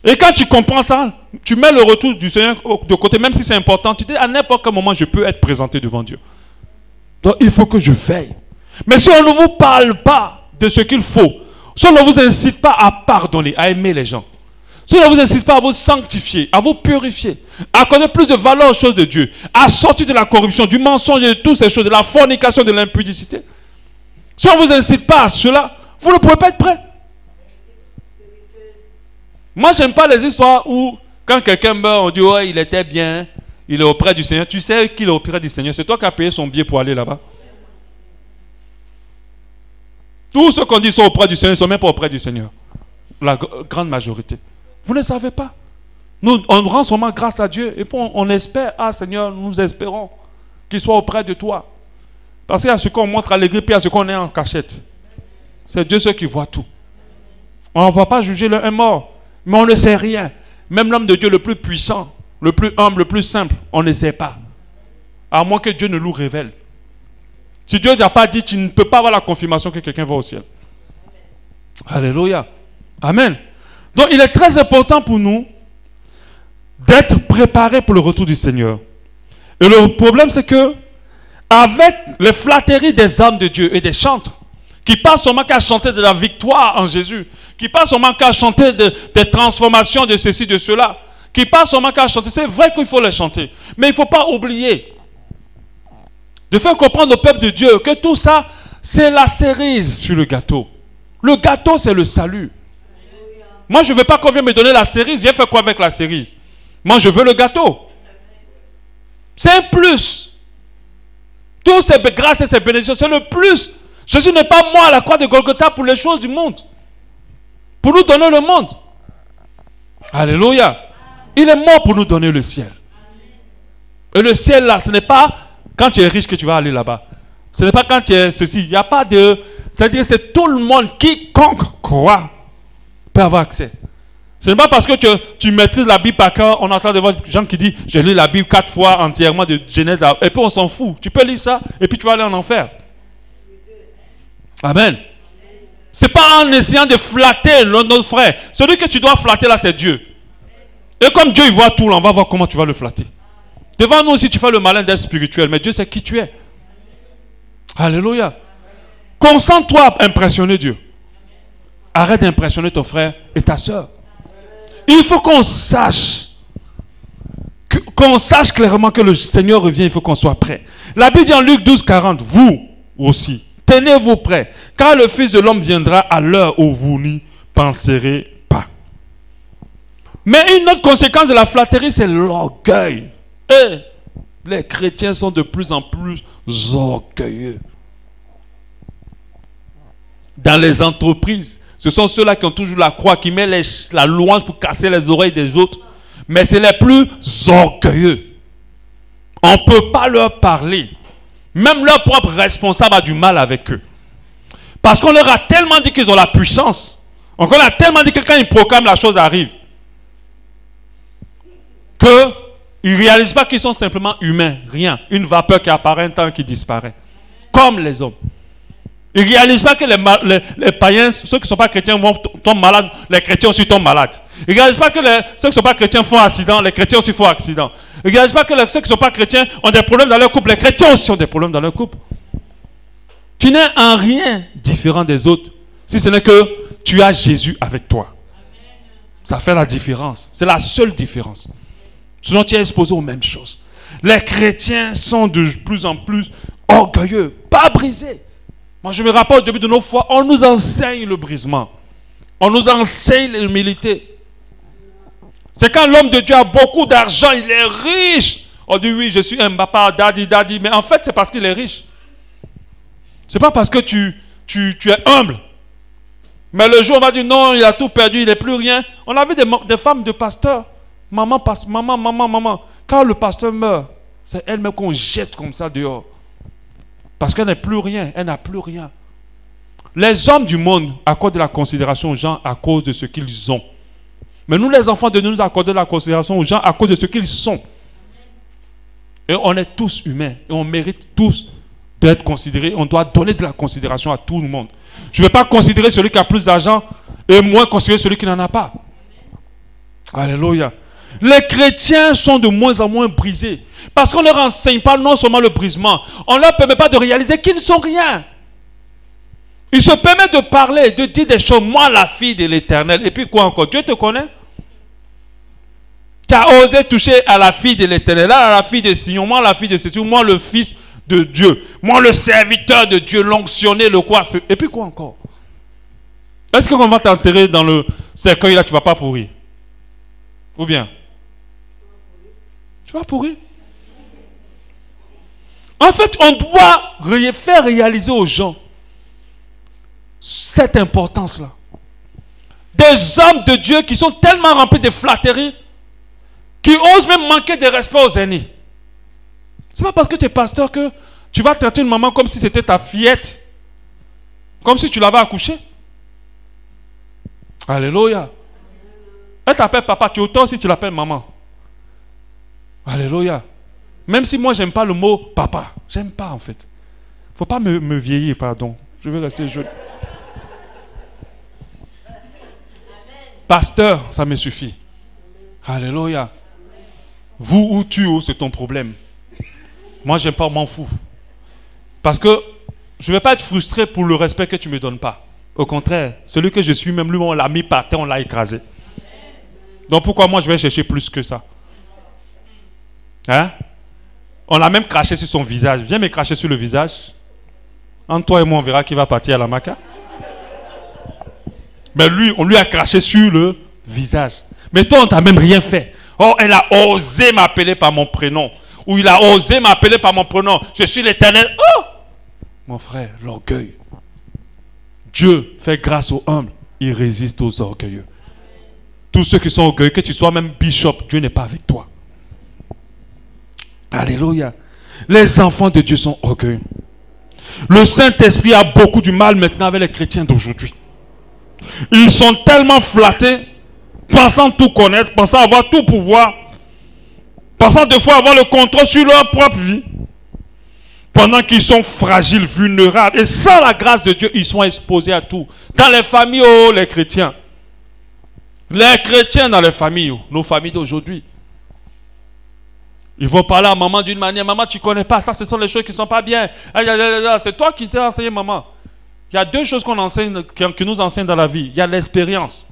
Et quand tu comprends ça, tu mets le retour du Seigneur de côté, même si c'est important, tu dis à n'importe quel moment, je peux être présenté devant Dieu. Donc, il faut que je veille. Mais si on ne vous parle pas de ce qu'il faut, si on ne vous incite pas à pardonner, à aimer les gens, si on ne vous incite pas à vous sanctifier, à vous purifier, à connaître plus de valeur aux choses de Dieu, à sortir de la corruption, du mensonge et de toutes ces choses, de la fornication, de l'impudicité, si on ne vous incite pas à cela, vous ne pouvez pas être prêt. Moi, je n'aime pas les histoires où, quand quelqu'un meurt, on dit, ouais, il était bien, il est auprès du Seigneur. Tu sais qu'il est auprès du Seigneur. C'est toi qui as payé son billet pour aller là-bas. Tous ceux qu'on dit sont auprès du Seigneur ne sont même pas auprès du Seigneur. La grande majorité. Vous ne savez pas. Nous, on rend seulement grâce à Dieu. Et puis on espère, ah Seigneur, nous espérons qu'il soit auprès de toi. Parce qu'il y a ce qu'on montre à l'église, puis il y a ce qu'on est en cachette. C'est Dieu ceux qui voit tout. On ne va pas juger un mort. Mais on ne sait rien. Même l'homme de Dieu le plus puissant, le plus humble, le plus simple, on ne sait pas. À moins que Dieu ne nous révèle. Si Dieu n'a pas dit, tu ne peux pas avoir la confirmation que quelqu'un va au ciel. Alléluia. Amen. Donc il est très important pour nous d'être préparés pour le retour du Seigneur. Et le problème c'est que avec les flatteries des âmes de Dieu et des chantres, qui passent seulement qu'à chanter de la victoire en Jésus, qui passent seulement qu'à chanter des transformations de ceci, de cela, qui passent seulement qu'à chanter. C'est vrai qu'il faut les chanter, mais il ne faut pas oublier de faire comprendre au peuple de Dieu que tout ça, c'est la cerise sur le gâteau. Le gâteau, c'est le salut. Moi, je ne veux pas qu'on vienne me donner la cerise. J'ai fait quoi avec la cerise? Moi, je veux le gâteau. C'est un plus. Toutes ces grâces et ces bénédictions, c'est le plus. Jésus n'est pas mort à la croix de Golgotha pour les choses du monde. Pour nous donner le monde. Alléluia. Il est mort pour nous donner le ciel. Et le ciel là, ce n'est pas quand tu es riche que tu vas aller là-bas. Ce n'est pas quand tu es ceci. Il n'y a pas de... C'est-à-dire c'est tout le monde, quiconque croit, peut avoir accès. Ce n'est pas parce que tu maîtrises la Bible par cœur, on entend des gens qui disent, je lis la Bible 4 fois entièrement de Genèse, et puis on s'en fout. Tu peux lire ça, et puis tu vas aller en enfer. Amen. Ce n'est pas en essayant de flatter notre frère. Celui que tu dois flatter là, c'est Dieu. Et comme Dieu il voit tout, là, on va voir comment tu vas le flatter. Devant nous aussi, tu fais le malin d'être spirituel, mais Dieu sait qui tu es. Alléluia. Concentre-toi à impressionner Dieu. Arrête d'impressionner ton frère et ta soeur. Il faut qu'on sache clairement que le Seigneur revient, il faut qu'on soit prêt. La Bible dit en Luc 12, 40, vous aussi, tenez-vous prêts, car le Fils de l'homme viendra à l'heure où vous n'y penserez pas. Mais une autre conséquence de la flatterie, c'est l'orgueil. Et les chrétiens sont de plus en plus orgueilleux. Dans les entreprises, ce sont ceux-là qui ont toujours la croix, qui mettent la louange pour casser les oreilles des autres. Mais c'est les plus orgueilleux. On ne peut pas leur parler. Même leur propre responsable a du mal avec eux. Parce qu'on leur a tellement dit qu'ils ont la puissance. On leur a tellement dit que quand ils proclament, la chose arrive. Qu'ils ne réalisent pas qu'ils sont simplement humains. Rien. Une vapeur qui apparaît un temps qui disparaît. Comme les hommes. Ils ne réalisent pas que les païens, ceux qui ne sont pas chrétiens, tombent malades. Les chrétiens aussi tombent malades. Ils ne réalisent pas que ceux qui ne sont pas chrétiens font accident. Les chrétiens aussi font accident. Ils ne réalisent pas que ceux qui ne sont pas chrétiens ont des problèmes dans leur couple. Les chrétiens aussi ont des problèmes dans leur couple. Tu n'es en rien différent des autres. Si ce n'est que tu as Jésus avec toi. Ça fait la différence. C'est la seule différence. Sinon tu es exposé aux mêmes choses. Les chrétiens sont de plus en plus orgueilleux, pas brisés. Moi, je me rappelle au début de nos foi, on nous enseigne le brisement. On nous enseigne l'humilité. C'est quand l'homme de Dieu a beaucoup d'argent, il est riche. On dit oui, je suis un papa, daddy. Mais en fait, c'est parce qu'il est riche. C'est pas parce que tu es humble. Mais le jour, on va dire non, il a tout perdu, il n'est plus rien. On a vu des femmes de pasteurs. Maman. Quand le pasteur meurt, c'est elle-même qu'on jette comme ça dehors. Parce qu'elle n'est plus rien, elle n'a plus rien. Les hommes du monde accordent de la considération aux gens à cause de ce qu'ils ont. Mais nous, les enfants de Dieu, nous accordons de la considération aux gens à cause de ce qu'ils sont. Et on est tous humains. Et on mérite tous d'être considérés. On doit donner de la considération à tout le monde. Je ne vais pas considérer celui qui a plus d'argent et moins considérer celui qui n'en a pas. Alléluia. Les chrétiens sont de moins en moins brisés. Parce qu'on ne leur enseigne pas non seulement le brisement, on ne leur permet pas de réaliser qu'ils ne sont rien. Ils se permettent de parler, de dire des choses. Moi, la fille de l'Éternel. Et puis quoi encore? Dieu te connaît? Tu as osé toucher à la fille de l'Éternel. Là, à la fille de Sion. Moi, la fille de Sion. Moi, le fils de Dieu. Moi, le serviteur de Dieu. L'onctionné, le quoi? Et puis quoi encore? Est-ce qu'on va t'enterrer dans le cercueil là, tu ne vas pas pourrir? Ou bien? Tu vas pourrir. En fait, on doit faire réaliser aux gens cette importance-là. Des hommes de Dieu qui sont tellement remplis de flatteries, qui osent même manquer de respect aux aînés. C'est pas parce que tu es pasteur que tu vas traiter une maman comme si c'était ta fillette, comme si tu l'avais accouchée. Alléluia. Elle t'appelle papa, tu es autant si tu l'appelles maman. Alléluia. Même si moi j'aime pas le mot papa, j'aime pas en fait. Faut pas me vieillir, pardon. Je vais rester jeune. Pasteur, ça me suffit. Alléluia. Vous ou tu, c'est ton problème. Moi j'aime pas, m'en fous. Parce que je vais pas être frustré pour le respect que tu me donnes pas. Au contraire, celui que je suis, même lui, on l'a mis par terre, on l'a écrasé. Donc pourquoi moi je vais chercher plus que ça? Hein? On l'a même craché sur son visage. Viens me cracher sur le visage. Entre toi et moi, on verra qui va partir à la Maca. Mais lui, on lui a craché sur le visage. Mais toi, on t'a même rien fait. Oh, elle a osé m'appeler par mon prénom. Ou il a osé m'appeler par mon prénom. Je suis l'Éternel. Oh! Mon frère, l'orgueil. Dieu fait grâce aux humbles. Il résiste aux orgueilleux. Tous ceux qui sont orgueilleux, que tu sois même bishop, Dieu n'est pas avec toi. Alléluia. Les enfants de Dieu sont orgueilleux. Le Saint-Esprit a beaucoup du mal maintenant avec les chrétiens d'aujourd'hui. Ils sont tellement flattés, pensant tout connaître, pensant avoir tout pouvoir, pensant des fois avoir le contrôle sur leur propre vie, pendant qu'ils sont fragiles, vulnérables. Et sans la grâce de Dieu, ils sont exposés à tout. Dans les familles, oh, les chrétiens. Les chrétiens dans les familles, nos familles d'aujourd'hui, ils vont parler à maman d'une manière. Maman, tu ne connais pas ça, ce sont les choses qui ne sont pas bien. C'est toi qui t'es enseigné, maman. Il y a deux choses qu'on enseigne, qui nous enseignent dans la vie. Il y a l'expérience.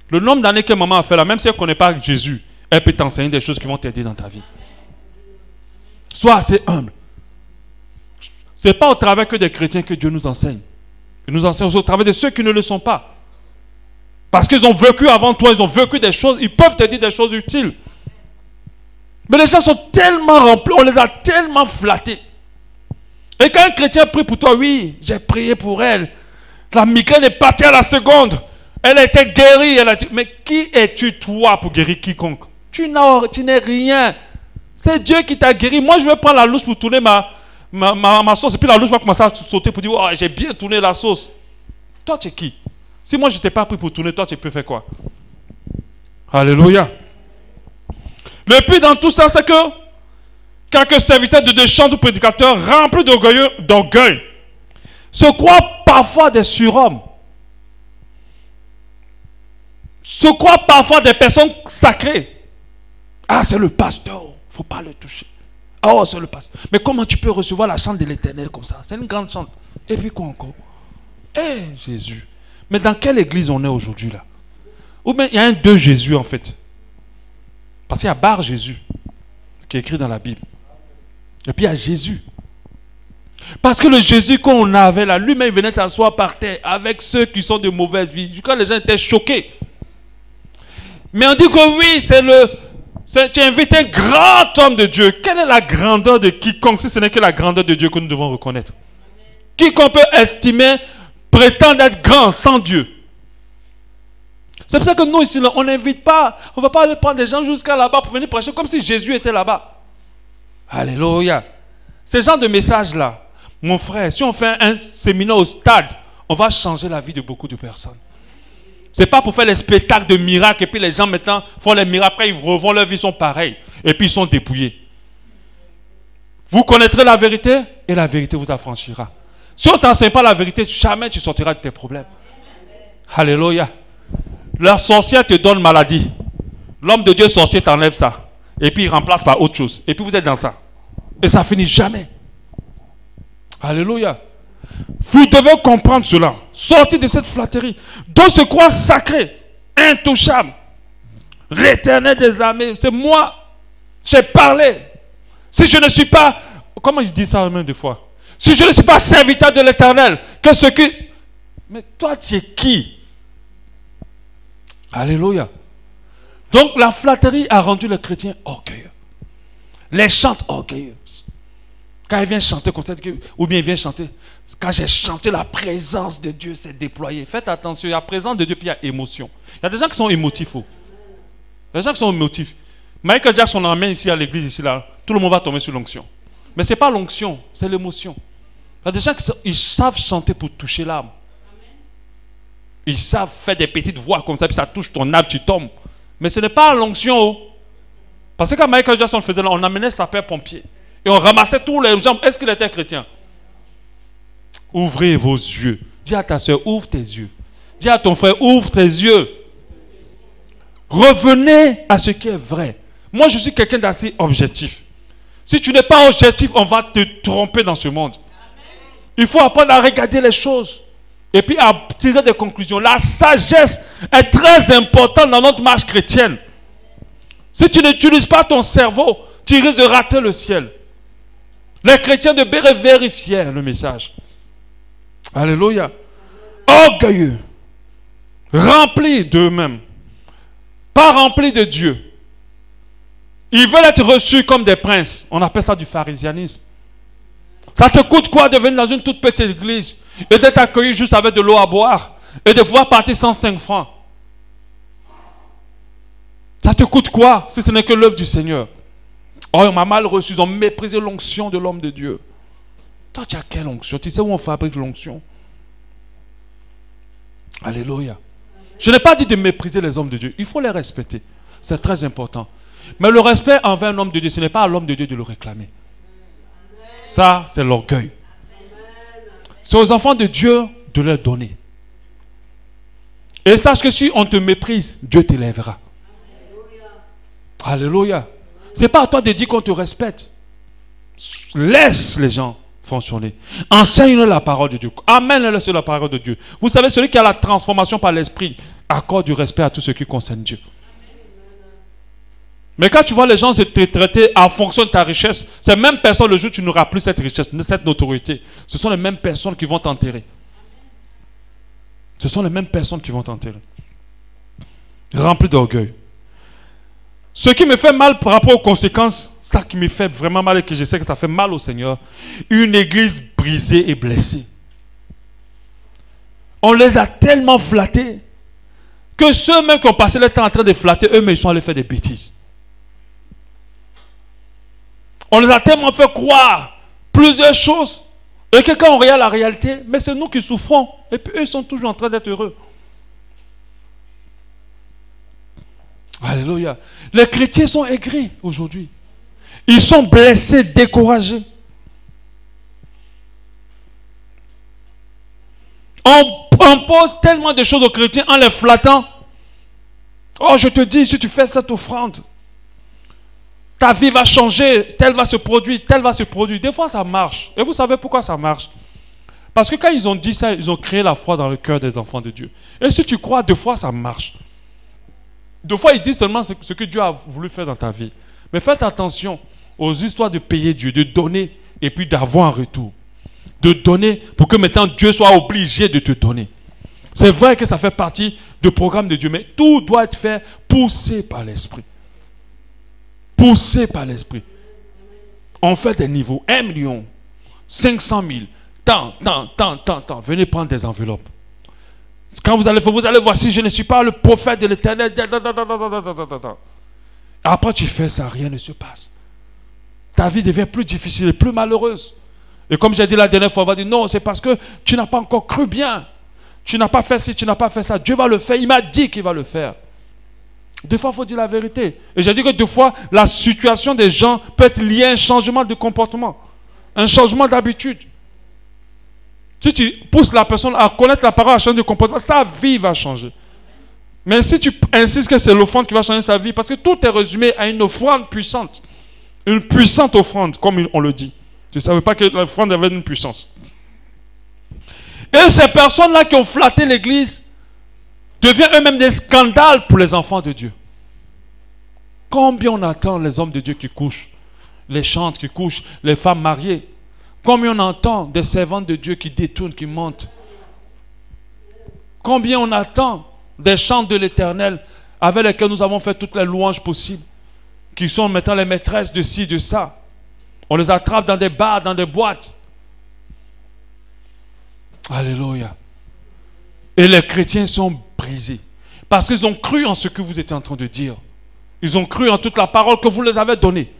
Le nombre d'années que maman a fait là, même si elle ne connaît pas Jésus, elle peut t'enseigner des choses qui vont t'aider dans ta vie. Sois assez humble. Ce n'est pas au travers que des chrétiens que Dieu nous enseigne. Il nous enseigne aussi au travers de ceux qui ne le sont pas. Parce qu'ils ont vécu avant toi, ils ont vécu des choses, ils peuvent te dire des choses utiles. Mais les gens sont tellement remplis, on les a tellement flattés. Et quand un chrétien prie pour toi, oui, j'ai prié pour elle. La migraine est partie à la seconde. Elle a été guérie. Mais qui es-tu toi pour guérir quiconque? Tu n'es rien. C'est Dieu qui t'a guéri. Moi, je vais prendre la louche pour tourner ma sauce. Et puis la louche va commencer à sauter pour dire, oh, j'ai bien tourné la sauce. Toi, tu es qui? Si moi, je ne t'ai pas pris pour tourner, toi, tu peux faire quoi? Alléluia. Le plus dans tout ça, c'est que quelques serviteurs de chants ou prédicateurs remplis d'orgueil se croient parfois des surhommes, se croient parfois des personnes sacrées. Ah, c'est le pasteur, il ne faut pas le toucher. Oh, c'est le pasteur. Mais comment tu peux recevoir la chante de l'Éternel comme ça? C'est une grande chante. Et puis quoi encore? Jésus. Mais dans quelle église on est aujourd'hui là? Ou bien il y a un deux Jésus en fait. Parce qu'il y a Bar Jésus qui est écrit dans la Bible. Et puis il y a Jésus. Parce que le Jésus qu'on avait là, lui-même venait s'asseoir par terre avec ceux qui sont de mauvaise vie. Quand les gens étaient choqués. Mais on dit que oui, tu invites un grand homme de Dieu. Quelle est la grandeur de quiconque si ce n'est que la grandeur de Dieu que nous devons reconnaître? Quiconque peut estimer, prétendre être grand sans Dieu. C'est pour ça que nous ici, là, on n'invite pas, on ne va pas aller prendre des gens jusqu'à là-bas pour venir prêcher comme si Jésus était là-bas. Alléluia. Ce genre de message-là, mon frère, si on fait un séminaire au stade, on va changer la vie de beaucoup de personnes. Ce n'est pas pour faire les spectacles de miracles et puis les gens maintenant font les miracles, après ils revont, leurs vies sont pareilles et puis ils sont dépouillés. Vous connaîtrez la vérité et la vérité vous affranchira. Si on ne t'enseigne pas la vérité, jamais tu sortiras de tes problèmes. Alléluia. La sorcière te donne maladie. L'homme de Dieu sorcier t'enlève ça. Et puis il remplace par autre chose. Et puis vous êtes dans ça. Et ça finit jamais. Alléluia. Vous devez comprendre cela. Sortez de cette flatterie. Dont se croit sacré, intouchable. L'Éternel des armées. C'est moi. J'ai parlé. Si je ne suis pas... Comment il dit ça même des fois? Si je ne suis pas serviteur de l'Éternel, que ce qui... Mais toi, tu es qui? Alléluia. Donc la flatterie a rendu le chrétien orgueilleux. Les chantes orgueilleuses. Quand il vient chanter comme ça, ou bien il vient chanter, quand j'ai chanté, la présence de Dieu s'est déployée. Faites attention, il y a la présence de Dieu puis il y a émotion. Il y a des gens qui sont émotifs. Il y a des gens qui sont émotifs. Michael Jackson emmène ici à l'église, ici là, tout le monde va tomber sur l'onction. Mais ce n'est pas l'onction, c'est l'émotion. Il y a des gens qui savent chanter pour toucher l'âme. Ils savent faire des petites voix comme ça, puis ça touche ton âme, tu tombes. Mais ce n'est pas l'onction. Parce que quand Michael Jackson faisait là, on amenait sa paire pompier. Et on ramassait tous les gens. Est-ce qu'il était chrétien? Ouvrez vos yeux. Dis à ta soeur, ouvre tes yeux. Dis à ton frère, ouvre tes yeux. Revenez à ce qui est vrai. Moi, je suis quelqu'un d'assez objectif. Si tu n'es pas objectif, on va te tromper dans ce monde. Il faut apprendre à regarder les choses. Et puis à tirer des conclusions. La sagesse est très importante dans notre marche chrétienne. Si tu n'utilises pas ton cerveau, tu risques de rater le ciel. Les chrétiens devraient vérifier le message. Alléluia. Orgueilleux. Remplis d'eux-mêmes. Pas remplis de Dieu. Ils veulent être reçus comme des princes. On appelle ça du pharisianisme. Ça te coûte quoi de venir dans une toute petite église et d'être accueilli juste avec de l'eau à boire et de pouvoir partir 105 francs? Ça te coûte quoi si ce n'est que l'œuvre du Seigneur? Oh, on m'a mal reçu, ils ont méprisé l'onction de l'homme de Dieu. Toi, tu as quelle onction? Tu sais où on fabrique l'onction? Alléluia. Je n'ai pas dit de mépriser les hommes de Dieu. Il faut les respecter. C'est très important. Mais le respect envers un homme de Dieu, ce n'est pas à l'homme de Dieu de le réclamer. Ça, c'est l'orgueil. C'est aux enfants de Dieu de leur donner. Et sache que si on te méprise, Dieu t'élèvera. Alléluia. Ce n'est pas à toi de dire qu'on te respecte. Laisse les gens fonctionner. Enseigne-leur la parole de Dieu. Amène-leur sur la parole de Dieu. Vous savez, celui qui a la transformation par l'esprit accorde du respect à tout ce qui concerne Dieu. Mais quand tu vois les gens se traiter en fonction de ta richesse, ces mêmes personnes, le jour où tu n'auras plus cette richesse, cette notoriété, ce sont les mêmes personnes qui vont t'enterrer. Ce sont les mêmes personnes qui vont t'enterrer. Remplis d'orgueil. Ce qui me fait mal par rapport aux conséquences, ça qui me fait vraiment mal et que je sais que ça fait mal au Seigneur, une église brisée et blessée. On les a tellement flattés que ceux-mêmes qui ont passé le temps en train de flatter, eux-mêmes, ils sont allés faire des bêtises. On les a tellement fait croire plusieurs choses et que quand on regarde la réalité, mais c'est nous qui souffrons et puis eux ils sont toujours en train d'être heureux. Alléluia. Les chrétiens sont aigris aujourd'hui. Ils sont blessés, découragés. On pose tellement de choses aux chrétiens en les flattant. Oh, je te dis, si tu fais cette offrande, ta vie va changer, tel va se produire, tel va se produire. Des fois, ça marche. Et vous savez pourquoi ça marche? Parce que quand ils ont dit ça, ils ont créé la foi dans le cœur des enfants de Dieu. Et si tu crois, deux fois, ça marche. Deux fois, ils disent seulement ce que Dieu a voulu faire dans ta vie. Mais faites attention aux histoires de payer Dieu, de donner et puis d'avoir un retour. De donner pour que maintenant Dieu soit obligé de te donner. C'est vrai que ça fait partie du programme de Dieu, mais tout doit être fait poussé par l'Esprit. Poussé par l'Esprit. On fait des niveaux. 1 million, 500 000, tant. Venez prendre des enveloppes. Quand vous allez voir si je ne suis pas le prophète de l'Éternel. Après tu fais ça, rien ne se passe. Ta vie devient plus difficile et plus malheureuse. Et comme j'ai dit la dernière fois, on va dire non, c'est parce que tu n'as pas encore cru bien. Tu n'as pas fait ci, tu n'as pas fait ça. Dieu va le faire, il m'a dit qu'il va le faire. Deux fois, il faut dire la vérité. Et j'ai dit que deux fois, la situation des gens peut être liée à un changement de comportement, un changement d'habitude. Si tu pousses la personne à connaître la parole, à changer de comportement, sa vie va changer. Mais si tu insistes que c'est l'offrande qui va changer sa vie, parce que tout est résumé à une offrande puissante. Une puissante offrande, comme on le dit. Tu ne savais pas que l'offrande avait une puissance. Et ces personnes-là qui ont flatté l'église deviennent eux-mêmes des scandales pour les enfants de Dieu. Combien on attend les hommes de Dieu qui couchent, les chantres qui couchent, les femmes mariées. Combien on entend des servantes de Dieu qui détournent, qui mentent. Combien on attend des chants de l'Éternel avec lesquels nous avons fait toutes les louanges possibles, qui sont maintenant les maîtresses de ci, de ça. On les attrape dans des bars, dans des boîtes. Alléluia. Et les chrétiens sont brisés. Parce qu'ils ont cru en ce que vous étiez en train de dire. Ils ont cru en toute la parole que vous les avez donnée.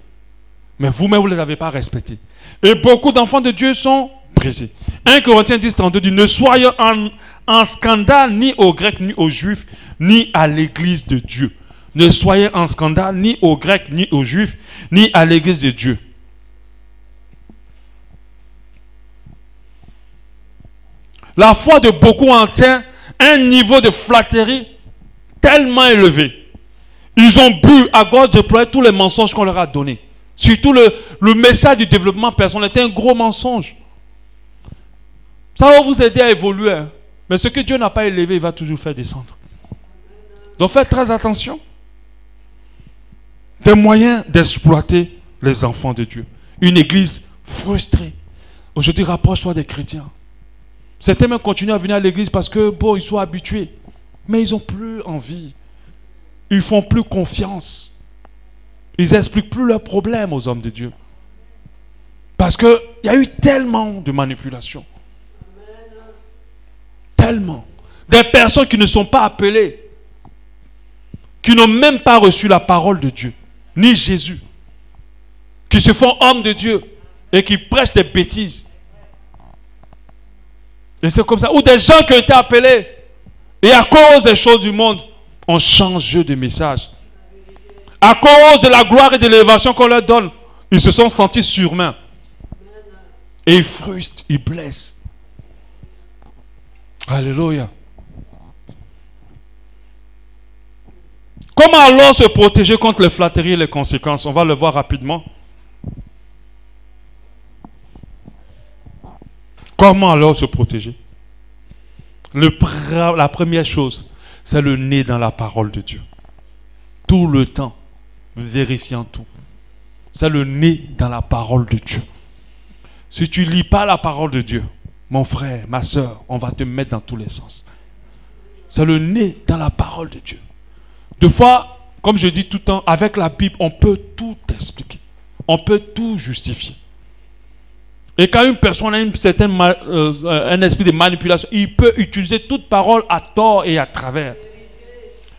Mais vous-même, vous ne les avez pas respectées. Et beaucoup d'enfants de Dieu sont brisés. 1 Corinthiens 10, 32 dit, ne soyez en scandale ni aux Grecs, ni aux Juifs, ni à l'église de Dieu. Ne soyez en scandale ni aux Grecs, ni aux Juifs, ni à l'église de Dieu. La foi de beaucoup atteint un niveau de flatterie tellement élevé. Ils ont bu à gauche déployer tous les mensonges qu'on leur a donnés. Surtout le message du développement personnel était un gros mensonge. Ça va vous aider à évoluer. Hein. Mais ce que Dieu n'a pas élevé, il va toujours faire descendre. Donc faites très attention. Des moyens d'exploiter les enfants de Dieu. Une église frustrée. Aujourd'hui, rapproche-toi des chrétiens. Certains même continuent à venir à l'église parce que, bon, ils sont habitués. Mais ils n'ont plus envie. Ils ne font plus confiance. Ils n'expliquent plus leurs problèmes aux hommes de Dieu. Parce qu'il y a eu tellement de manipulations. Tellement. Des personnes qui ne sont pas appelées. Qui n'ont même pas reçu la parole de Dieu. Ni Jésus. Qui se font hommes de Dieu. Et qui prêchent des bêtises. Et c'est comme ça. Ou des gens qui ont été appelés. Et à cause des choses du monde, on change de message. À cause de la gloire et de l'élévation qu'on leur donne, ils se sont sentis surmains. Et ils frustrent, ils blessent. Alléluia. Comment alors se protéger contre les flatteries et les conséquences? On va le voir rapidement. Comment alors se protéger? La première chose, c'est le nez dans la parole de Dieu. Tout le temps, vérifiant tout. C'est le nez dans la parole de Dieu. Si tu ne lis pas la parole de Dieu, mon frère, ma soeur, on va te mettre dans tous les sens. C'est le nez dans la parole de Dieu. Des fois, comme je dis tout le temps, avec la Bible, on peut tout expliquer. On peut tout justifier. Et quand une personne a un esprit de manipulation, il peut utiliser toute parole à tort et à travers.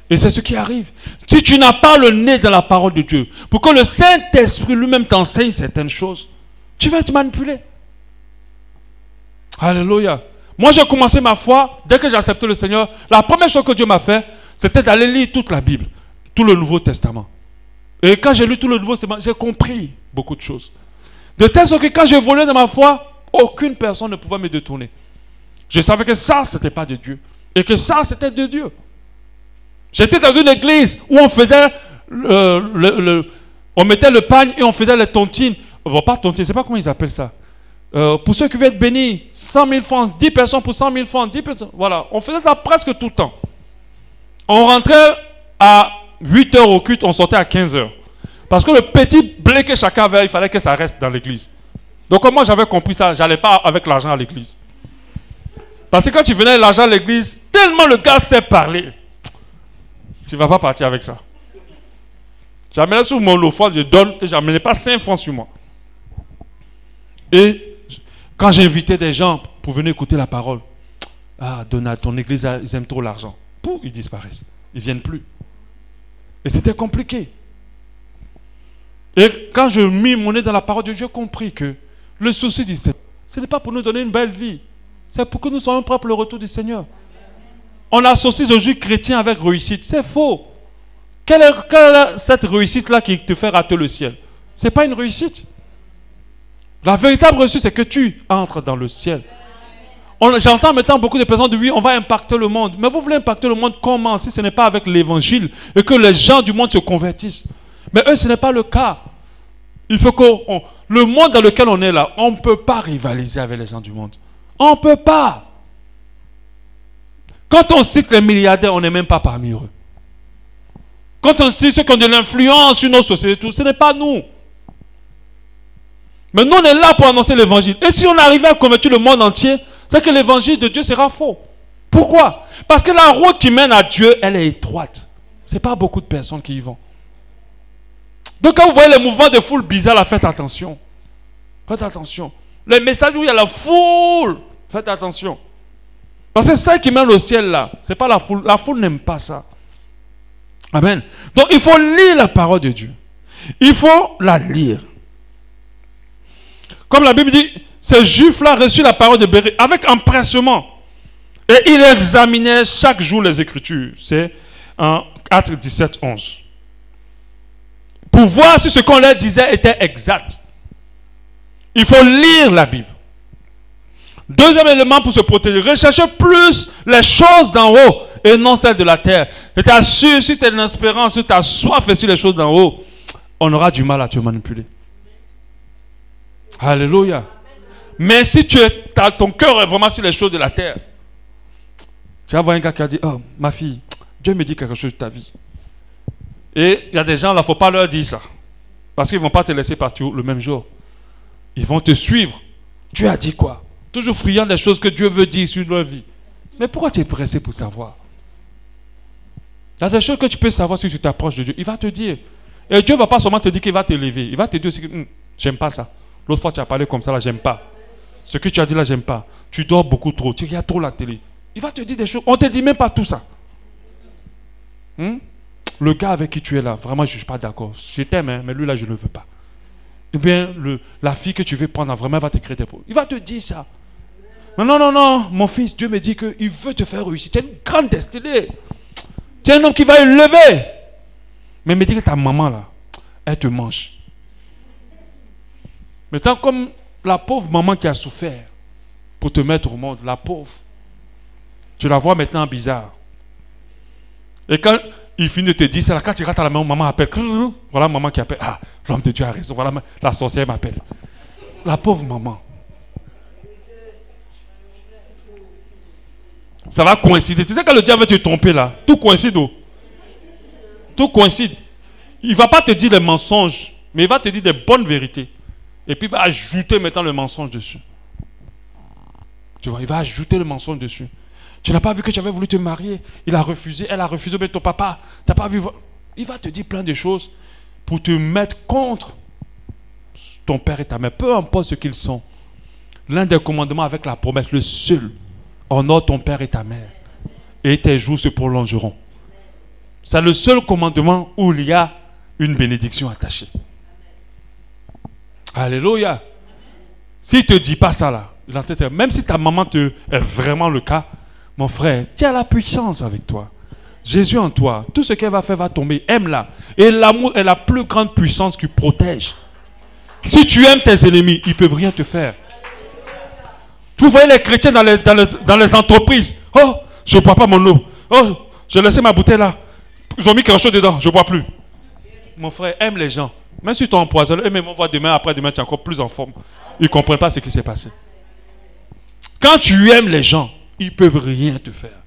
Et c'est ce qui arrive. Si tu n'as pas le nez dans la parole de Dieu, pour que le Saint-Esprit lui-même t'enseigne certaines choses, tu vas être manipulé. Alléluia. Moi, j'ai commencé ma foi, dès que j'ai accepté le Seigneur, la première chose que Dieu m'a fait, c'était d'aller lire toute la Bible, tout le Nouveau Testament. Et quand j'ai lu tout le Nouveau Testament, j'ai compris beaucoup de choses. De telle sorte que quand je volais dans ma foi, aucune personne ne pouvait me détourner. Je savais que ça, ce n'était pas de Dieu. Et que ça, c'était de Dieu. J'étais dans une église où on faisait on mettait le pagne et on faisait les tontines. Bon, pas tontines, je ne sais pas comment ils appellent ça. Pour ceux qui veulent être bénis, 100 000 francs, 10 personnes pour 100 000 francs, 10 personnes. Voilà, on faisait ça presque tout le temps. On rentrait à 8 heures au culte, on sortait à 15 heures. Parce que le petit blé que chacun avait, il fallait que ça reste dans l'église. Donc comme moi j'avais compris ça, je n'allais pas avec l'argent à l'église. Parce que quand tu venais l'argent à l'église, tellement le gars sait parler, tu ne vas pas partir avec ça. J'amenais sur mon offrande, je donne, et je n'amenais pas 5 francs sur moi. Et quand j'invitais des gens pour venir écouter la parole, ah Donald, ton église, ils aiment trop l'argent. Pouf, ils disparaissent. Ils ne viennent plus. Et c'était compliqué. Et quand je mis mon nez dans la parole de Dieu, j'ai compris que le souci du Seigneur, ce n'est pas pour nous donner une belle vie. C'est pour que nous soyons prêts pour le retour du Seigneur. On associe le jus chrétien avec réussite. C'est faux. Quelle est cette réussite-là qui te fait rater le ciel? Ce n'est pas une réussite. La véritable réussite, c'est que tu entres dans le ciel. J'entends maintenant beaucoup de personnes dire oui, on va impacter le monde. Mais vous voulez impacter le monde comment si ce n'est pas avec l'évangile et que les gens du monde se convertissent? Mais eux, ce n'est pas le cas. Il faut que le monde dans lequel on est là, on ne peut pas rivaliser avec les gens du monde. On ne peut pas. Quand on cite les milliardaires, on n'est même pas parmi eux. Quand on cite ceux qui ont de l'influence sur nos sociétés, ce n'est pas nous. Mais nous, on est là pour annoncer l'évangile. Et si on arrivait à convertir le monde entier, c'est que l'évangile de Dieu sera faux. Pourquoi? Parce que la route qui mène à Dieu, elle est étroite. Ce n'est pas beaucoup de personnes qui y vont. Donc quand vous voyez les mouvements de foule bizarres, là, faites attention. Faites attention. Les messages où il y a la foule, faites attention. Parce que celle qui mène au ciel là, ce n'est pas la foule. La foule n'aime pas ça. Amen. Donc il faut lire la parole de Dieu. Il faut la lire. Comme la Bible dit, ces juifs-là reçurent la parole de Béry avec empressement. Et ils examinaient chaque jour les Écritures. C'est en Actes 17, 11. Pour voir si ce qu'on leur disait était exact. Il faut lire la Bible. Deuxième élément pour se protéger, rechercher plus les choses d'en haut et non celles de la terre. Je t'assure, si tu as une espérance, si tu as soif et sur les choses d'en haut, on aura du mal à te manipuler. Alléluia. Mais si ton cœur est vraiment sur les choses de la terre, tu vas voir un gars qui a dit, oh ma fille, Dieu me dit quelque chose de ta vie. Et il y a des gens, il ne faut pas leur dire ça. Parce qu'ils ne vont pas te laisser partir le même jour. Ils vont te suivre. Dieu a dit quoi? Toujours friand des choses que Dieu veut dire sur leur vie. Mais pourquoi tu es pressé pour savoir? Il y a des choses que tu peux savoir si tu t'approches de Dieu. Il va te dire. Et Dieu ne va pas seulement te dire qu'il va t'élever. Il va te dire aussi que j'aime pas ça. L'autre fois tu as parlé comme ça là, j'aime pas. Ce que tu as dit là, j'aime pas. Tu dors beaucoup trop. Tu regardes trop la télé. Il va te dire des choses. On ne te dit même pas tout ça. Le gars avec qui tu es là, vraiment, je ne suis pas d'accord. Je t'aime, hein, mais lui là, je ne veux pas. Eh bien, la fille que tu veux prendre, vraiment, elle va t'écrire des problèmes. Il va te dire ça. Mais non, non, non, mon fils, Dieu me dit qu'il veut te faire réussir. Tu as une grande destinée. Tu es un homme qui va élever. Mais il me dit que ta maman là, elle te mange. Maintenant, comme la pauvre maman qui a souffert pour te mettre au monde, la pauvre, tu la vois maintenant bizarre. Et quand Il finit de te dire, c'est là quand tu rentres à la maison, maman appelle. Voilà maman qui appelle. Ah, l'homme de Dieu a raison. Voilà la sorcière m'appelle. La pauvre maman. Ça va coïncider. Tu sais quand le diable veut te tromper là, tout coïncide. Tout coïncide. Il ne va pas te dire des mensonges, mais il va te dire des bonnes vérités. Et puis il va ajouter maintenant le mensonge dessus. Tu vois, il va ajouter le mensonge dessus. Tu n'as pas vu que tu avais voulu te marier. Il a refusé, elle a refusé, mais ton papa, tu n'as pas vu. Il va te dire plein de choses pour te mettre contre ton père et ta mère. Peu importe ce qu'ils sont. L'un des commandements avec la promesse, le seul, honore ton père et ta mère. Et tes jours se prolongeront. C'est le seul commandement où il y a une bénédiction attachée. Alléluia. S'il ne te dit pas ça là, même si ta maman est vraiment le cas, mon frère, tu as la puissance avec toi. Jésus en toi, tout ce qu'elle va faire va tomber. Aime-la. Et l'amour est la plus grande puissance qui protège. Si tu aimes tes ennemis, ils ne peuvent rien te faire. Vous voyez les chrétiens dans les entreprises. Oh, je ne bois pas mon eau. Oh, j'ai laissé ma bouteille là. Ils ont mis quelque chose dedans, je ne bois plus. Mon frère, aime les gens. Même si tu es empoisonné, eux vont voir demain, après-demain, tu es encore plus en forme. Ils ne comprennent pas ce qui s'est passé. Quand tu aimes les gens, ils ne peuvent rien te faire.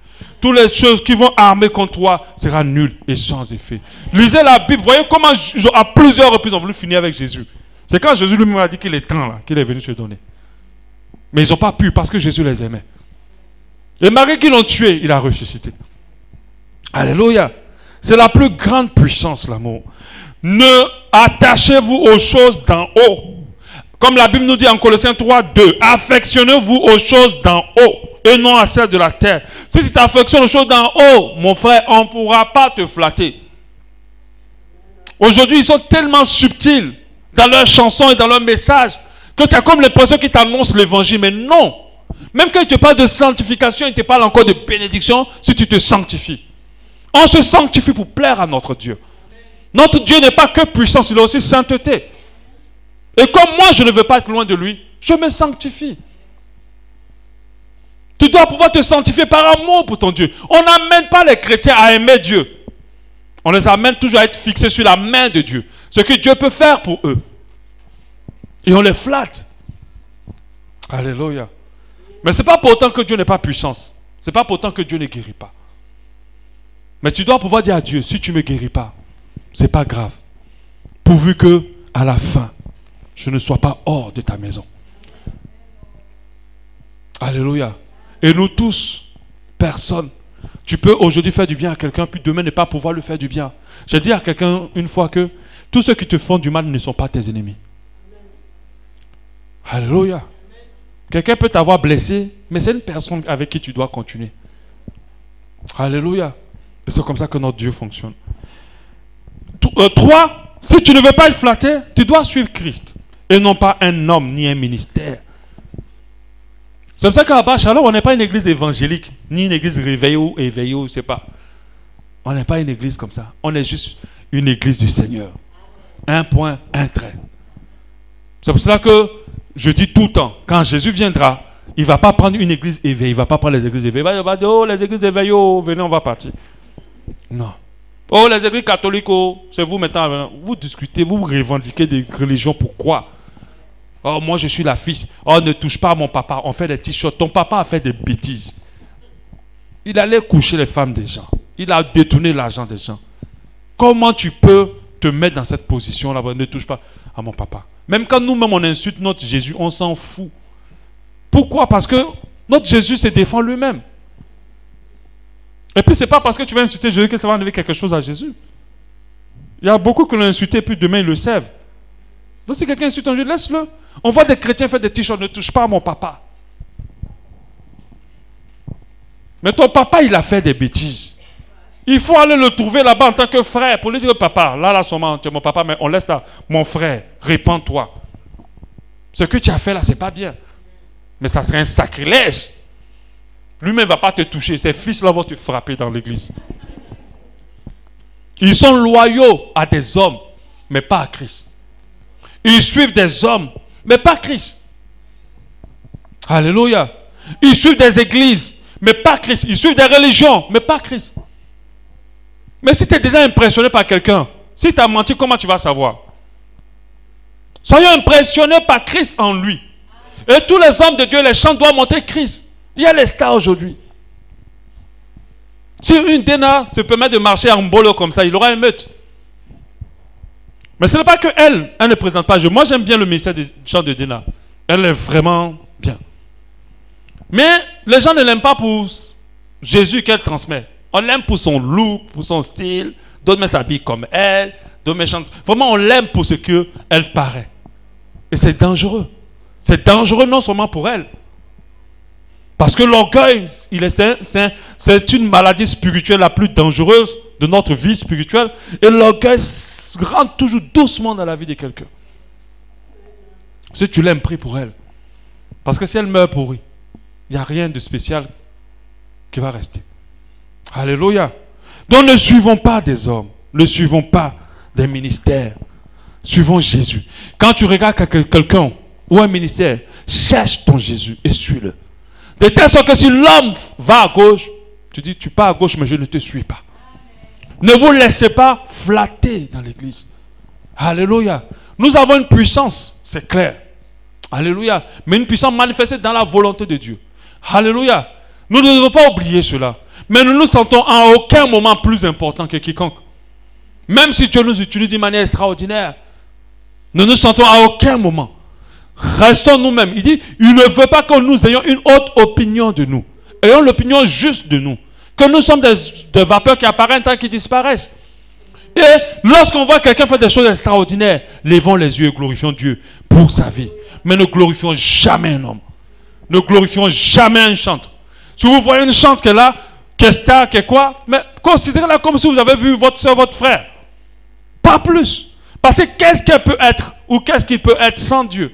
Toutes les choses qui vont armer contre toi seront nulles et sans effet. Lisez la Bible, voyez comment à plusieurs reprises ils ont voulu finir avec Jésus. C'est quand Jésus lui-même a dit qu'il est temps là, qu'il est venu se donner. Mais ils n'ont pas pu parce que Jésus les aimait. Et Marie qui l'ont tué, il a ressuscité. Alléluia. C'est la plus grande puissance, l'amour. Ne attachez-vous aux choses d'en haut. Comme la Bible nous dit en Colossiens 3, 2. Affectionnez-vous aux choses d'en haut et non à celles de la terre. Si tu t'affectionnes aux choses d'en haut, mon frère, on ne pourra pas te flatter. Aujourd'hui, ils sont tellement subtils dans leurs chansons et dans leurs messages que tu as comme l'impression qu'ils t'annoncent l'évangile. Mais non. Même quand ils te parlent de sanctification, ils te parlent encore de bénédiction si tu te sanctifies. On se sanctifie pour plaire à notre Dieu. Notre Dieu n'est pas que puissance, il a aussi sainteté. Et comme moi, je ne veux pas être loin de lui, je me sanctifie. Tu dois pouvoir te sanctifier par amour pour ton Dieu. On n'amène pas les chrétiens à aimer Dieu. On les amène toujours à être fixés sur la main de Dieu. Ce que Dieu peut faire pour eux. Et on les flatte. Alléluia. Mais ce n'est pas pour autant que Dieu n'est pas puissance. Ce n'est pas pour autant que Dieu ne guérit pas. Mais tu dois pouvoir dire à Dieu, si tu ne me guéris pas, ce n'est pas grave. Pourvu que, à la fin, je ne sois pas hors de ta maison. Alléluia. Et nous tous, personne. Tu peux aujourd'hui faire du bien à quelqu'un, puis demain ne pas pouvoir lui faire du bien. J'ai dit à quelqu'un une fois que tous ceux qui te font du mal ne sont pas tes ennemis. Alléluia. Quelqu'un peut t'avoir blessé, mais c'est une personne avec qui tu dois continuer. Alléluia. Et c'est comme ça que notre Dieu fonctionne. 3, si tu ne veux pas être flatté, tu dois suivre Christ. Et non pas un homme ni un ministère. C'est pour ça qu'à Bas Shalom, on n'est pas une église évangélique, ni une église réveillée ou éveillée, je ne sais pas. On n'est pas une église comme ça. On est juste une église du Seigneur. Un point, un trait. C'est pour cela que je dis tout le temps, quand Jésus viendra, il ne va pas prendre une église éveillée, il ne va pas prendre les églises éveillées. Il va dire, oh, les églises éveillées, oh, venez, on va partir. Non. Oh, les églises catholiques, oh, c'est vous maintenant. Vous discutez, vous revendiquez des religions. Pourquoi? Oh, moi je suis la fille. Oh, ne touche pas à mon papa. On fait des t-shirts. Ton papa a fait des bêtises. Il allait coucher les femmes des gens. Il a détourné l'argent des gens. Comment tu peux te mettre dans cette position-là? Ne touche pas à mon papa. Même quand nous-mêmes on insulte notre Jésus, on s'en fout. Pourquoi? Parce que notre Jésus se défend lui-même. Et puis c'est pas parce que tu vas insulter Jésus que ça va enlever quelque chose à Jésus. Il y a beaucoup qui l'ont insulté, puis demain ils le savent. Donc si quelqu'un insulte un Jésus, laisse-le. On voit des chrétiens faire des t-shirts, ne touche pas à mon papa. Mais ton papa, il a fait des bêtises. Il faut aller le trouver là-bas en tant que frère pour lui dire, papa, là, sûrement, tu es mon papa, mais on laisse là, mon frère, répands-toi. Ce que tu as fait là, c'est pas bien. Mais ça serait un sacrilège. Lui-même ne va pas te toucher. Ses fils là vont te frapper dans l'église. Ils sont loyaux à des hommes, mais pas à Christ. Ils suivent des hommes, mais pas Christ. Alléluia. Ils suivent des églises, mais pas Christ. Ils suivent des religions, mais pas Christ. Mais si tu es déjà impressionné par quelqu'un, si tu as menti, comment tu vas savoir? Soyons impressionnés par Christ en lui. Et tous les hommes de Dieu, les chants doivent montrer Christ. Il y a les stars aujourd'hui. Si une Dena se permet de marcher en bolo comme ça, il aura une meute. Mais ce n'est pas que elle ne présente pas. Moi, j'aime bien le ministère du chant de Dena. Elle est vraiment bien. Mais les gens ne l'aiment pas pour Jésus qu'elle transmet. On l'aime pour son look, pour son style. D'autres s'habillent comme elle. D'autres chantent. Vraiment, on l'aime pour ce qu'elle paraît. Et c'est dangereux. C'est dangereux non seulement pour elle. Parce que l'orgueil, c'est une maladie spirituelle la plus dangereuse de notre vie spirituelle. Et l'orgueil rentre toujours doucement dans la vie de quelqu'un. Si tu l'aimes, prie pour elle. Parce que si elle meurt pourrie, il n'y a rien de spécial qui va rester. Alléluia. Donc ne suivons pas des hommes. Ne suivons pas des ministères. Suivons Jésus. Quand tu regardes quelqu'un ou un ministère, cherche ton Jésus et suis-le. De telle sorte que si l'homme va à gauche, tu dis, tu pars à gauche, mais je ne te suis pas. Ne vous laissez pas flatter dans l'église. Alléluia. Nous avons une puissance, c'est clair. Alléluia. Mais une puissance manifestée dans la volonté de Dieu. Alléluia. Nous ne devons pas oublier cela. Mais nous nous sentons à aucun moment plus importants que quiconque. Même si Dieu nous utilise d'une manière extraordinaire, nous nous sentons à aucun moment. Restons nous-mêmes. Il dit, il ne veut pas que nous ayons une haute opinion de nous. Ayons l'opinion juste de nous. Que nous sommes des vapeurs qui apparaissent tant qu'ils disparaissent. Et lorsqu'on voit quelqu'un faire des choses extraordinaires, levons les yeux et glorifions Dieu pour sa vie. Mais ne glorifions jamais un homme. Ne glorifions jamais un chantre. Si vous voyez une chante qui est là, qui est star, qui est quoi, mais considérez-la comme si vous avez vu votre soeur, votre frère. Pas plus. Parce que qu'est-ce qu'elle peut être ou qu'est-ce qu'il peut être sans Dieu?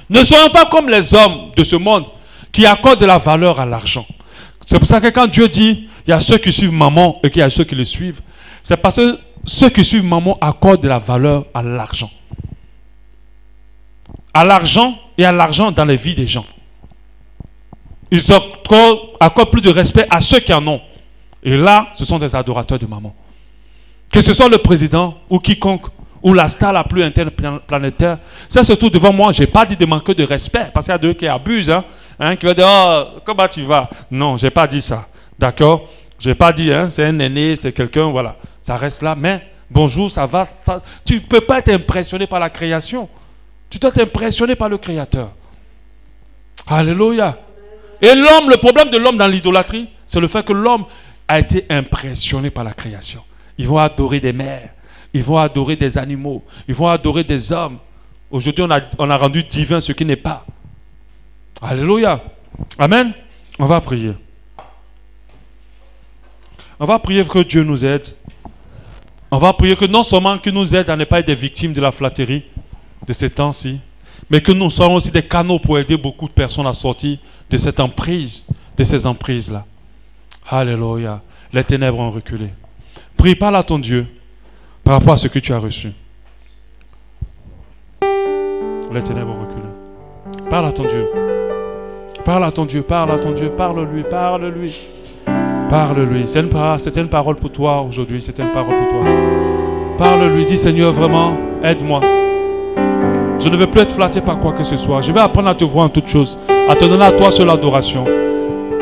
Ne soyons pas comme les hommes de ce monde qui accordent de la valeur à l'argent. C'est pour ça que quand Dieu dit, il y a ceux qui suivent maman et qu'il y a ceux qui le suivent, c'est parce que ceux qui suivent maman accordent de la valeur à l'argent. À l'argent et à l'argent dans les vies des gens. Ils accordent plus de respect à ceux qui en ont. Et là, ce sont des adorateurs de maman. Que ce soit le président ou quiconque, ou la star la plus interplanétaire, ça se trouve devant moi. Je n'ai pas dit de manquer de respect, parce qu'il y a deux qui abusent, qui vont dire, oh, comment tu vas? Non, je n'ai pas dit ça. D'accord? Je n'ai pas dit, c'est un aîné, c'est quelqu'un, voilà. Ça reste là, mais bonjour, ça va. Ça... Tu ne peux pas être impressionné par la création. Tu dois être impressionné par le Créateur. Alléluia. Et l'homme, le problème de l'homme dans l'idolâtrie, c'est le fait que l'homme a été impressionné par la création. Ils vont adorer des mers. Ils vont adorer des animaux. Ils vont adorer des hommes. Aujourd'hui, on a rendu divin ce qui n'est pas. Alléluia. Amen. On va prier. On va prier que Dieu nous aide. On va prier que non seulement qu'il nous aide à ne pas être des victimes de la flatterie de ces temps-ci, mais que nous soyons aussi des canaux pour aider beaucoup de personnes à sortir de cette emprise, de ces emprises-là. Alléluia. Les ténèbres ont reculé. Prie, parle à ton Dieu par rapport à ce que tu as reçu. Les ténèbres ont reculé. Parle à ton Dieu. Parle à ton Dieu, parle à ton Dieu, parle-lui, parle-lui. Parle-lui. C'était une parole pour toi aujourd'hui, c'était une parole pour toi. Parle-lui, dis Seigneur, vraiment, aide-moi. Je ne veux plus être flatté par quoi que ce soit. Je vais apprendre à te voir en toutes choses, à te donner à toi seule l'adoration.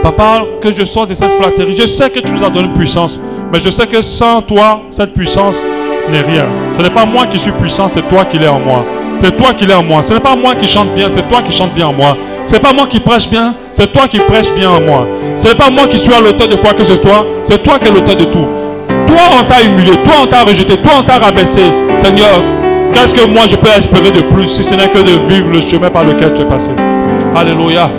Papa, que je sors de cette flatterie. Je sais que tu nous as donné une puissance, mais je sais que sans toi, cette puissance n'est rien. Ce n'est pas moi qui suis puissant, c'est toi qui l'es en moi. C'est toi qui l'es en moi. Ce n'est pas moi qui chante bien, c'est toi qui chante bien en moi. Ce n'est pas moi qui prêche bien, c'est toi qui prêches bien en moi. Ce n'est pas moi qui suis à l'auteur de quoi que ce soit, c'est toi qui es l'auteur de tout. Toi, on t'a humilié, toi, on t'a rejeté, toi, on t'a rabaissé. Seigneur, qu'est-ce que moi je peux espérer de plus si ce n'est que de vivre le chemin par lequel tu es passé? Alléluia.